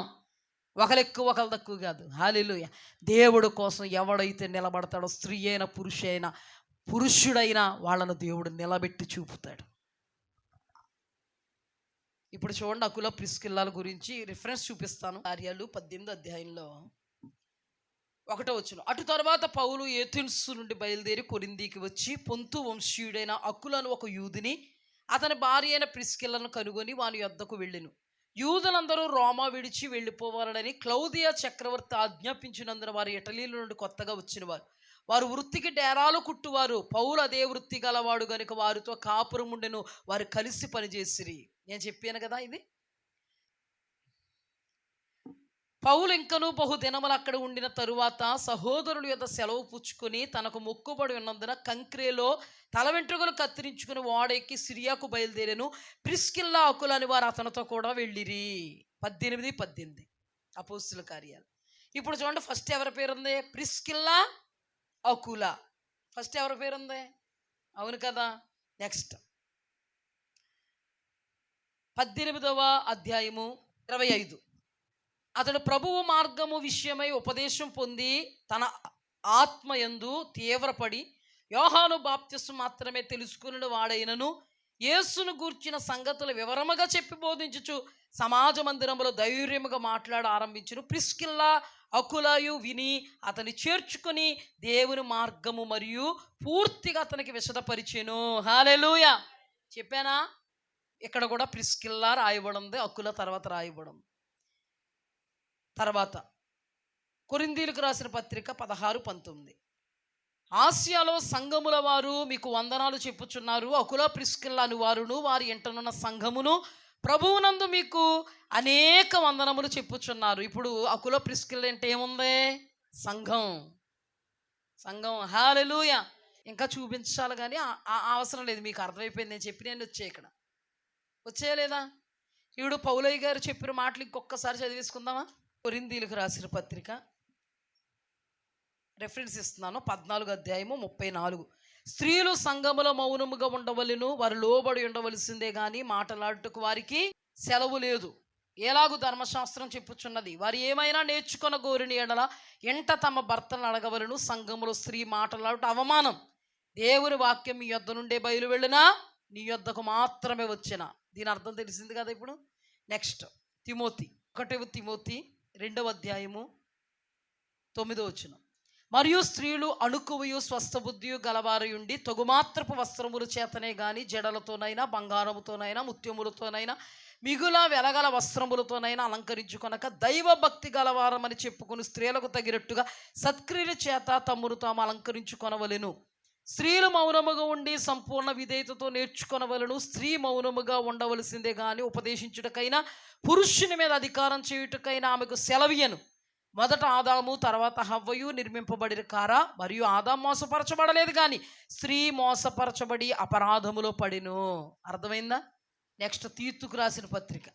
ఒకరు ఎక్కువ ఒకరు తక్కువ కాదు. హల్లెలూయా. దేవుడు కోసం ఎవడైతే నిలబడతాడో, స్త్రీ అయినా పురుషుడైనా వాళ్ళను దేవుడు నిలబెట్టి చూపుతాడు. ఇప్పుడు చూడండి, అకుల ప్రిస్కిల్లాల గురించి రిఫరెన్స్ చూపిస్తాను. కార్యాలు 18వ అధ్యాయంలో 1వ వచనం. అటు తర్వాత పౌలు ఏథెన్సు నుండి బయలుదేరి కొరింథీకి వచ్చి పొంతు వంశీయుడైన అకులను ఒక యూదుని, అతని భార్య అయిన ప్రిస్కిల్లను కనుగొని వాని యొద్దకు వెళ్ళెను. యూదులందరూ రోమా విడిచి వెళ్ళిపోవాలని క్లౌదియా చక్రవర్తి ఆజ్ఞాపించినందున వారు ఇటలీల నుండి కొత్తగా వచ్చిన వారు వృత్తికి డేరాలు కుట్టువారు. పౌలు అదే వృత్తి గలవాడు గనుక వారితో కాపురం ఉండెను. వారు కలిసి పనిచేసిరి. నేను చెప్పాను కదా ఇది. పౌలు ఇంకనూ బహుదినములు అక్కడ ఉండిన తరువాత సహోదరుల యొద్ద సెలవు పుచ్చుకొని తనకు మొక్కుబడి ఉన్నందున కంక్రేలో తల వెంట్రుకలు కత్తిరించుకుని ఓడెక్కి సిరియాకు బయలుదేరాను. ప్రిస్కిల్లా అకుల అని వారు అతనితో కూడా వెళ్ళిరి. 18 అపోస్తుల కార్యాలు. ఇప్పుడు చూడండి, ఫస్ట్ ఎవరి పేరుంది? ప్రిస్కిల్లా అకుల. ఫస్ట్ ఎవరి పేరుంది? అవును కదా. నెక్స్ట్ 18వ అధ్యాయము 25. అతడు ప్రభువు మార్గము విషయమై ఉపదేశం పొంది తన ఆత్మయందు తీవ్రపడి యోహాను బాప్తిస్మం మాత్రమే తెలుసుకుని వాడైనను యేసును గూర్చిన సంగతులు వివరముగా చెప్పి బోధించుచు సమాజ మందిరములో ధైర్యముగా మాట్లాడ ఆరంభించును. ప్రిస్కిల్లా అకులయు విని అతని చేర్చుకొని దేవుని మార్గము మరియు పూర్తిగా అతనికి విశదపరిచెను. హల్లెలూయా. చెప్పానా? ఇక్కడ కూడా ప్రిస్కిల్లా రాయబడింది, అకుల తర్వాత రాయబడింది. తర్వాత కొరింథీయులకు రాసిన పత్రిక 16-19. ఆసియాలో సంఘముల వారు మీకు వందనాలు చెప్పుచున్నారు. అకుల ప్రిస్కిల్లా అని వారును వారి ఇంటనున్న సంఘమును ప్రభువునందు మీకు అనేక వందనములు చెప్పుచున్నారు. ఇప్పుడు అకుల ప్రిస్కిల్లా అంటే ఏముంది? సంఘం. హల్లెలూయా. ఇంకా చూపించాలి కానీ అవసరం లేదు, మీకు అర్థమైపోయింది. నేను చెప్పి నేను ఇక్కడ వచ్చేయలేదా? ఇప్పుడు పౌలయ్య గారు చెప్పిన మాటలు ఇంకొకసారి చదివేసుకుందామా? కొరింథీయులకు రాసిన పత్రిక రెఫరెన్స్ ఇస్తున్నాను, 14వ అధ్యాయము 34. స్త్రీలు సంఘములో మౌనముగా ఉండవలెను, వారు లోబడి ఉండవలసిందే గాని మాటలాడుటకు వారికి సెలవు లేదు. ఎలాగూ ధర్మశాస్త్రం చెప్పుచున్నది, వారు ఏమైనా నేర్చుకొన గోరిని ఎడల ఎంట తమ భర్తలను అడగవలను. సంఘములో స్త్రీ మాటలాడుట అవమానం. దేవుని వాక్యం మీ యొద్ద నుండే బయలు వెళ్ళినా నీ యొద్దకు మాత్రమే వచ్చిన. దీని అర్థం తెలిసింది కదా. ఇప్పుడు నెక్స్ట్ 1 తిమోతి 2వ అధ్యాయము 9వ వచనం. మరియు స్త్రీలు అణుకువయు స్వస్థబుద్ధియు గలవారయుండి తగుమాత్రపు వస్త్రముల చేతనే గాని జడలతోనైనా బంగారముతోనైనా ముత్యములతోనైనా మిగుల వెలగల వస్త్రములతోనైనా అలంకరించుకొనక దైవ భక్తి గలవారమని చెప్పుకుని స్త్రీలకు తగినట్టుగా సత్క్రియల చేత తమ్మును తాము అలంకరించుకొనవలెను. స్త్రీలు మౌనముగా ఉండి సంపూర్ణ విధేయతతో నేర్చుకొనవలను. స్త్రీ మౌనముగా ఉండవలసిందే గాని ఉపదేశించుటకైనా పురుషుని మీద అధికారం చేయుటకైనా ఆమెకు సెలవియను. మొదట ఆదాము తర్వాత హవ్వయు నిర్మింపబడిన కారా, మరియు ఆదాము మోసపరచబడలేదు కానీ స్త్రీ మోసపరచబడి అపరాధములో పడిను. అర్థమైందా? నెక్స్ట్ తీతుకు రాసిన పత్రిక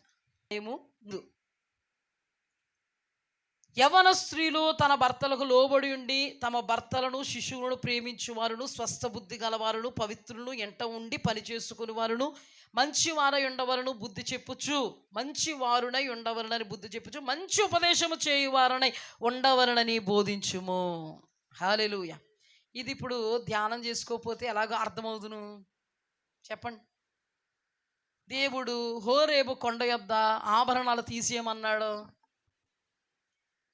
యవన స్త్రీలు తన భర్తలకు లోబడి ఉండి తమ భర్తలను శిశువులను ప్రేమించువారును స్వస్థ బుద్ధి గలవారును పవిత్రులను ఎంట ఉండి పని చేసుకుని వారును మంచివారై ఉండవలను బుద్ధి చెప్పుచు మంచివారునై ఉండవలనని బుద్ధి చెప్పుచు మంచి ఉపదేశము చేయువారనై ఉండవలనని బోధించుము. హల్లెలూయా. ఇది ఇప్పుడు ధ్యానం చేసుకోకపోతే ఎలాగో అర్థమవుతును చెప్పండి. దేవుడు హోరేబు కొండ యొద్ద ఆభరణాలు తీసేయమన్నాడు.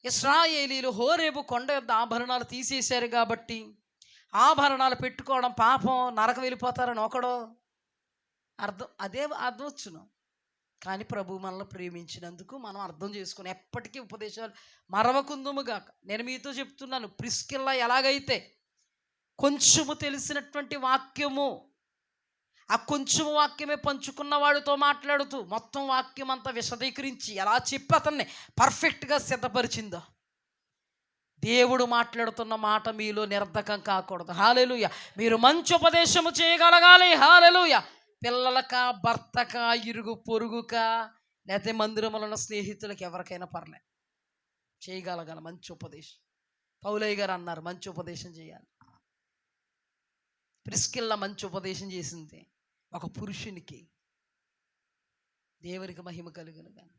ఇశ్రాయేలీలు హోరేబు కొండ యొద్ద ఆభరణాలు తీసేశారు కాబట్టి ఆభరణాలు పెట్టుకోవడం పాపం, నరకం వెళ్ళిపోతారని ఒకడు అదే అర్థం వచ్చును. కానీ ప్రభు మనల్ని ప్రేమించినందుకు మనం అర్థం చేసుకుని ఎప్పటికీ ఉపదేశాలు మరవకుందుముగాక. నేను మీతో చెప్తున్నాను, ప్రిస్కిల్లా ఎలాగైతే కొంచెము తెలిసినటువంటి వాక్యము, ఆ కొంచెము వాక్యమే పంచుకున్న వాడితో మాట్లాడుతూ మొత్తం వాక్యం అంతా విశదీకరించి ఎలా చెప్పి అతన్ని పర్ఫెక్ట్గా సిద్ధపరిచిందో, దేవుడు మాట్లాడుతున్న మాట మీలో నిరర్ధకం కాకూడదు. హల్లెలూయా. మీరు మంచి ఉపదేశము చేయగలగాలి. హల్లెలూయా. పిల్లలక, భర్తక, ఇరుగు పొరుగుక, లేకపోతే మందిరంలో ఉన్న స్నేహితులకి ఎవరికైనా పర్లే, చేయగలగాలి మంచి ఉపదేశం. పౌలయ్య గారు అన్నారు మంచి ఉపదేశం చేయాలి. ప్రిస్కిల్లా మంచి ఉపదేశం చేసింది ఒక పురుషునికి. దేవునికి మహిమ కలుగును కానీ.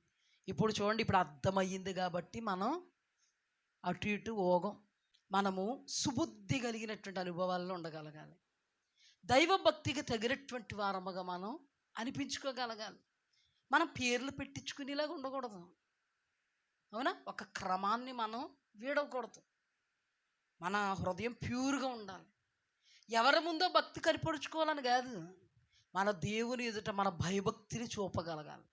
ఇప్పుడు చూడండి, ఇప్పుడు అర్థమయ్యింది కాబట్టి మనం అటు ఇటు ఓగం. మనము సుబుద్ధి కలిగినటువంటి అనుభవాల్లో ఉండగలగాలి. దైవభక్తికి తగినటువంటి వారముగా మనం అనిపించుకోగలగాలి. మనం పేర్లు పెట్టించుకునేలాగా ఉండకూడదు. అవునా? ఒక క్రమాన్ని మనం వీడకూడదు. మన హృదయం ప్యూర్గా ఉండాలి. ఎవరి ముందో భక్తి కనిపరుచుకోవాలని కాదు, మన దేవుని ఎదుట మన భయభక్తిని చూపగలగాలి.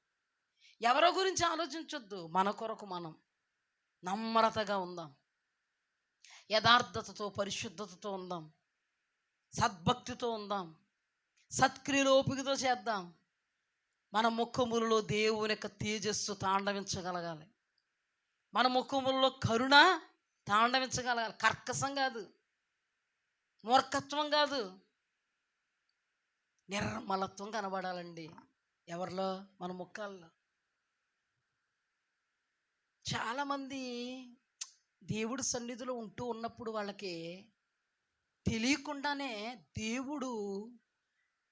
ఎవరో గురించి ఆలోచించొద్దు, మన కొరకు మనం నమ్రతగా ఉందాం, యథార్థతతో పరిశుద్ధతతో ఉందాం, సద్భక్తితో ఉందాం, సత్క్రియలు ఓపికతో చేద్దాం. మన ముఖములలో దేవుని యొక్క తేజస్సు తాండవించగలగాలి. మన ముఖములలో కరుణ తాండవించగలగాలి. కర్కశం కాదు, మూర్ఖత్వం కాదు, నిర్మలత్వం కనబడాలండి ఎవరిలో? మన ముఖాల్లో. చాలామంది దేవుడి సన్నిధిలో ఉంటూ ఉన్నప్పుడు వాళ్ళకి తెలియకుండానే దేవుడు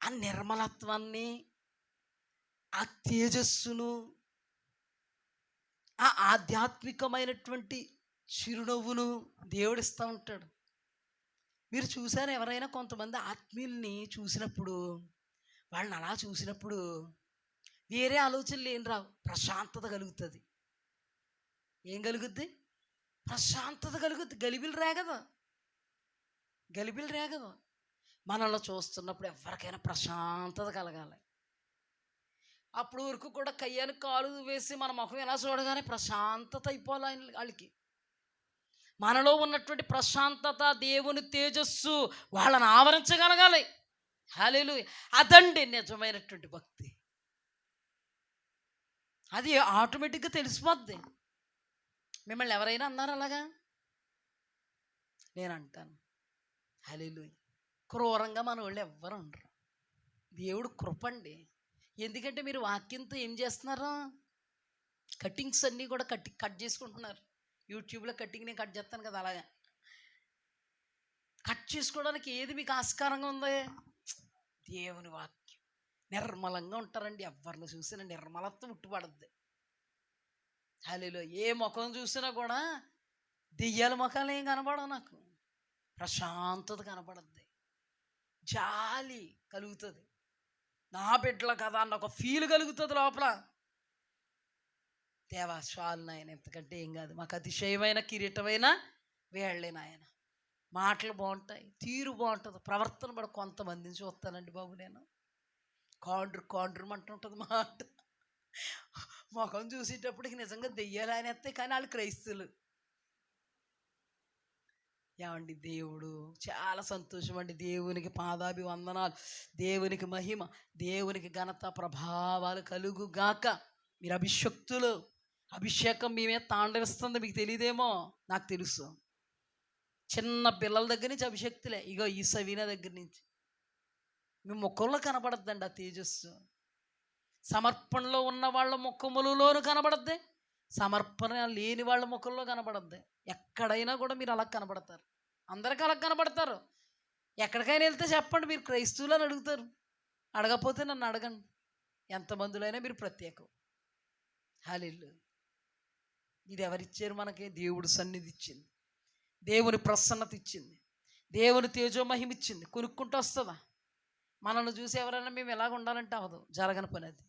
ఆ నిర్మలత్వాన్ని, ఆ తేజస్సును, ఆ ఆధ్యాత్మికమైనటువంటి చిరునవ్వును దేవుడిస్తూ ఉంటాడు. మీరు చూసారు ఎవరైనా కొంతమంది ఆత్మీయుల్ని చూసినప్పుడు, వాళ్ళని అలా చూసినప్పుడు వేరే ఆలోచనలు ఏం రావు, ప్రశాంతత కలుగుతుంది. ఏం కలుగుద్ది? ప్రశాంతత కలుగుద్ది. గలిబిలు రేగదు. మనల్ని చూస్తున్నప్పుడు ఎవరికైనా ప్రశాంతత కలగాలి. అప్పుడు వరకు కూడా కయ్యానికి కాలు వేసి మన ముఖం ఎలా చూడగానే ప్రశాంతత అయిపోవాలి వాళ్ళకి. మనలో ఉన్నటువంటి ప్రశాంతత, దేవుని తేజస్సు వాళ్ళని ఆవరించగలగాలి. హల్లెలూయా. అదండి నిజమైనటువంటి భక్తి. అది ఆటోమేటిక్గా తెలిసిపోద్ది. మిమ్మల్ని ఎవరైనా అన్నారు అలాగా? నేను అంటాను, హల్లెలూయా. క్రూరంగా మన వాళ్ళు ఎవ్వరు ఉండరు. దేవుడు కృపండి. ఎందుకంటే మీరు వాక్యంతో ఏం చేస్తున్నారు? కటింగ్స్ అన్నీ కూడా కట్ చేసుకుంటున్నారు. యూట్యూబ్లో కటింగ్ నేను కట్ చేస్తాను కదా, అలాగా కట్ చేసుకోవడానికి ఏది మీకు ఆస్కారంగా ఉంది? దేవుని వాక్యం. నిర్మలంగా ఉంటారండి. ఎవరిని చూసినా నిర్మలత్వం ఉట్టుపడుద్ది. హల్లెలూయా. ఏ ముఖం చూసినా కూడా దెయ్యాల ముఖాలు ఏం కనపడవు నాకు. ప్రశాంతత కనపడుద్ది, జాలి కలుగుతుంది. నా బిడ్డలు కదా అన్న ఒక ఫీల్ కలుగుతుంది లోపల. దేవా చాలు నాయన, ఎంతకంటే ఏం కాదు, మాకు అతిశయమైన కిరీటమైన వేళ్లే నాయన. మాటలు బాగుంటాయి, తీరు బాగుంటుంది, ప్రవర్తన కూడా. కొంతమందిని చూస్తానండి బాబు, నేను కాండ్రు అంటుంటుంది మాట. ముఖం చూసేటప్పటికి నిజంగా దెయ్యాలు అనేస్తాయి, కానీ వాళ్ళు క్రైస్తవులు. ఏమండి, దేవుడు చాలా సంతోషం అండి. దేవునికి పాదాభివందనాలు, దేవునికి మహిమ, దేవునికి ఘనత ప్రభావాలు కలుగుగాక. మీరు అభిషక్తులు, అభిషేకం మీ మీద తాండవిస్తుంది. మీకు తెలియదేమో, నాకు తెలుసు. చిన్న పిల్లల దగ్గర నుంచి అభిషక్తులే. ఇగో ఈ సవీనా దగ్గర నుంచి మీ ముఖంలో కనబడద్దండి ఆ తేజస్సు. సమర్పణలో ఉన్న వాళ్ళ ముఖములలోనూ కనబడద్ది, సమర్పణ లేని వాళ్ళ ముఖంలో కనబడద్ది. ఎక్కడైనా కూడా మీరు అలా కనబడతారు. అందరికీ అలా కనబడతారు. ఎక్కడికైనా వెళ్తే చెప్పండి, మీరు క్రైస్తవులు అని అడుగుతారు. అడగకపోతే నన్ను అడగండి. ఎంతమందిలో అయినా మీరు ప్రత్యేకం. హల్లెలూయా. ఇది ఎవరిచ్చారు మనకి? దేవుడు సన్నిధి ఇచ్చింది, దేవుని ప్రసన్నత ఇచ్చింది, దేవుని తేజోమహిమ ఇచ్చింది. కొనుక్కుంటూ వస్తుందా? మనల్ని చూసి ఎవరైనా మేము ఎలాగ ఉండాలంటే అవదు. జరగని పని అది,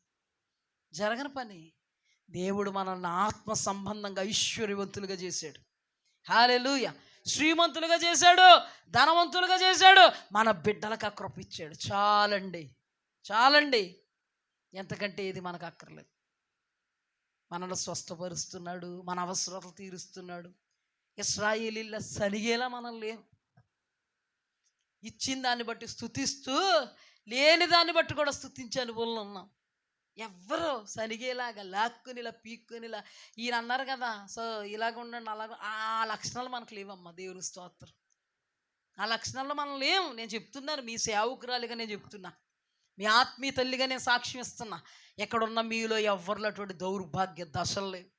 జరగని పని. దేవుడు మనల్ని ఆత్మ సంబంధంగా ఐశ్వర్యవంతులుగా చేశాడు. హల్లెలూయా. శ్రీమంతులుగా చేశాడు, ధనవంతులుగా చేశాడు. మన బిడ్డలకు ఆ కృప ఇచ్చాడు. చాలండి, చాలండి. ఎంతకంటే ఏది మనకు అక్కర్లేదు. మనల్ని స్వస్థపరుస్తున్నాడు, మన అవసరాలు తీరుస్తున్నాడు. ఇశ్రాయేలీయుల సనిగేలా మనం లేం. ఇచ్చిన దాన్ని బట్టి స్తుతిస్తూ, లేని దాన్ని బట్టి కూడా స్తుతించే అనుభవంలో ఉన్నాం. ఎవ్వరు సనిగేలాగా లాక్కుని ఇలా పీక్కుని ఇలా ఈయన అన్నారు కదా, సో ఇలాగ ఉండండి అలాగ, ఆ లక్షణాలు మనకు లేవమ్మా. దేవుని స్తోత్రం. ఆ లక్షణాల్లో మనం లేవు. నేను చెప్తున్నాను, మీ సేవకురాలిగా నేను చెప్తున్నా, మీ ఆత్మీయ తల్లిగా నేను సాక్ష్యం ఇస్తున్నా. ఎక్కడున్న మీలో ఎవ్వరిలో అటువంటి దౌర్భాగ్య దశలు లేవు.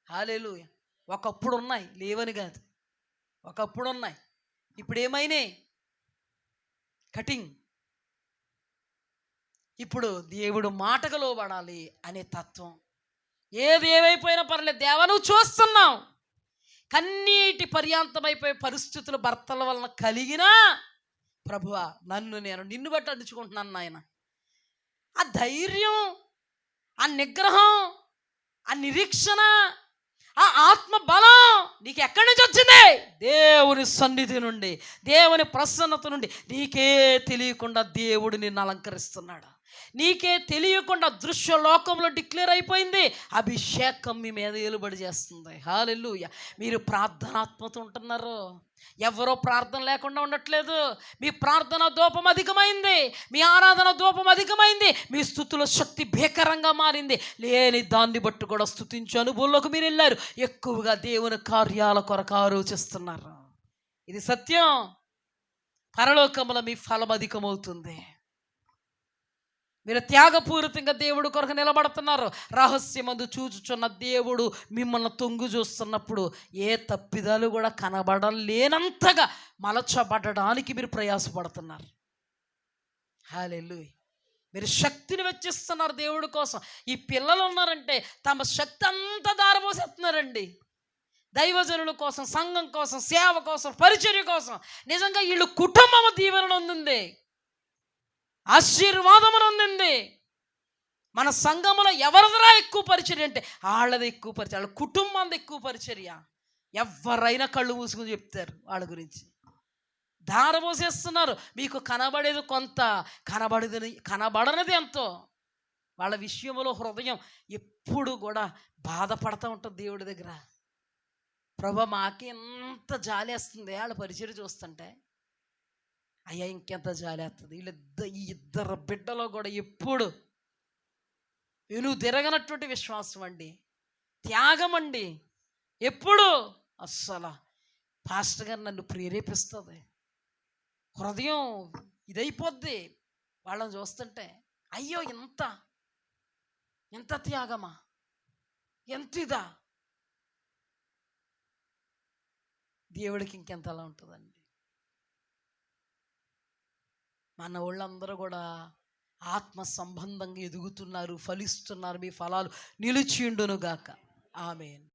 హల్లెలూయా. ఒకప్పుడు ఉన్నాయి, లేవని కాదు, ఒకప్పుడు ఉన్నాయి. ఇప్పుడు ఏమైనాయి? కటింగ్. ఇప్పుడు దేవుడు మాటకు లోబడాలి అనే తత్వం. ఏది ఏమైపోయినా పర్లేదు, దేవా నువ్వు చూస్తున్నావు. కన్నీటి పర్యాంతమైపోయే పరిస్థితులు భర్తల వలన కలిగినా, ప్రభువా నేను నిన్ను బట్టి అడుచుకుంటున్నాను నాయన. ఆ ధైర్యం, ఆ నిగ్రహం, ఆ నిరీక్షణ, ఆ ఆత్మ బలం నీకు ఎక్కడి నుంచి వచ్చింది? దేవుని సన్నిధి నుండి, దేవుని ప్రసన్నత నుండి. నీకే తెలియకుండా దేవుడు నిన్ను అలంకరిస్తున్నాడు. నీకే తెలియకుండా దృశ్య లోకంలో డిక్లేర్ అయిపోయింది. అభిషేకం మీ మీద ఏలుబడి చేస్తుంది. హల్లెలూయా. మీరు ప్రార్థనాత్మతో ఉంటున్నారు. ఎవరో ప్రార్థన లేకుండా ఉండట్లేదు. మీ ప్రార్థన ధూపం అధికమైంది, మీ ఆరాధన ధూపం అధికమైంది, మీ స్తుతుల శక్తి భీకరంగా మారింది. లేని దాన్ని బట్టి కూడా స్తుతించే అనుభవంలోకి మీరు వెళ్ళారు. ఎక్కువగా దేవుని కార్యాల కొరకు ఆలోచిస్తున్నారు. ఇది సత్యం. పరలోకములో మీ ఫలం అధికమవుతుంది. మీరు త్యాగపూరితంగా దేవుడు కొరకు నిలబడుతున్నారు. రహస్యమందు చూచుచున్న దేవుడు మిమ్మల్ని తొంగు చూస్తున్నప్పుడు ఏ తప్పిదాలు కూడా కనబడలేనంతగా మలచబడడానికి మీరు ప్రయాసపడుతున్నారు. హల్లెలూయా. మీరు శక్తిని వెచ్చిస్తున్నారు దేవుడి కోసం. ఈ పిల్లలు ఉన్నారంటే తమ శక్తి అంతా దారపోసేస్తున్నారండి. దైవజనుల కోసం, సంఘం కోసం, సేవ కోసం, పరిచర్య కోసం. నిజంగా వీళ్ళు కుటుంబం దీవెన పొందింది, ఆశీర్వాదమును పొందింది. మన సంఘములో ఎవరిదిరా ఎక్కువ పరిచర్య అంటే వాళ్ళది ఎక్కువ పరిచర్య, వాళ్ళ కుటుంబంది ఎక్కువ పరిచర్య. ఎవరైనా కళ్ళు మూసుకుని చెప్తారు వాళ్ళ గురించి. ధారపోసేస్తున్నారు. మీకు కనబడేది కొంత, కనబడనిది ఎంతో. వాళ్ళ విషయంలో హృదయం ఎప్పుడు కూడా బాధపడతా ఉంటుంది దేవుడి దగ్గర. ప్రభు మాకు ఎంత జాలేస్తుంది వాళ్ళ పరిచర్య చూస్తుంటే. అయ్యా ఇంకెంత జాలేస్తుంది. ఈ ఇద్దరు బిడ్డలో కూడా ఎప్పుడు నువ్వు తిరగనటువంటి విశ్వాసం అండి, త్యాగం అండి. ఎప్పుడు అస్సలు పాస్టర్ గారు నన్ను ప్రేరేపిస్తుంది. హృదయం ఇదైపోద్ది వాళ్ళని చూస్తుంటే. అయ్యో ఎంత త్యాగమా, ఎంత ఇదా. దేవుడికి ఇంకెంతలా ఉంటుందండి. మన వాళ్ళందరూ కూడా ఆత్మ సంబంధంగా ఎదుగుతున్నారు, ఫలిస్తున్నారు. మీ ఫలాలు నిలిచిండును గాక. ఆమేన్.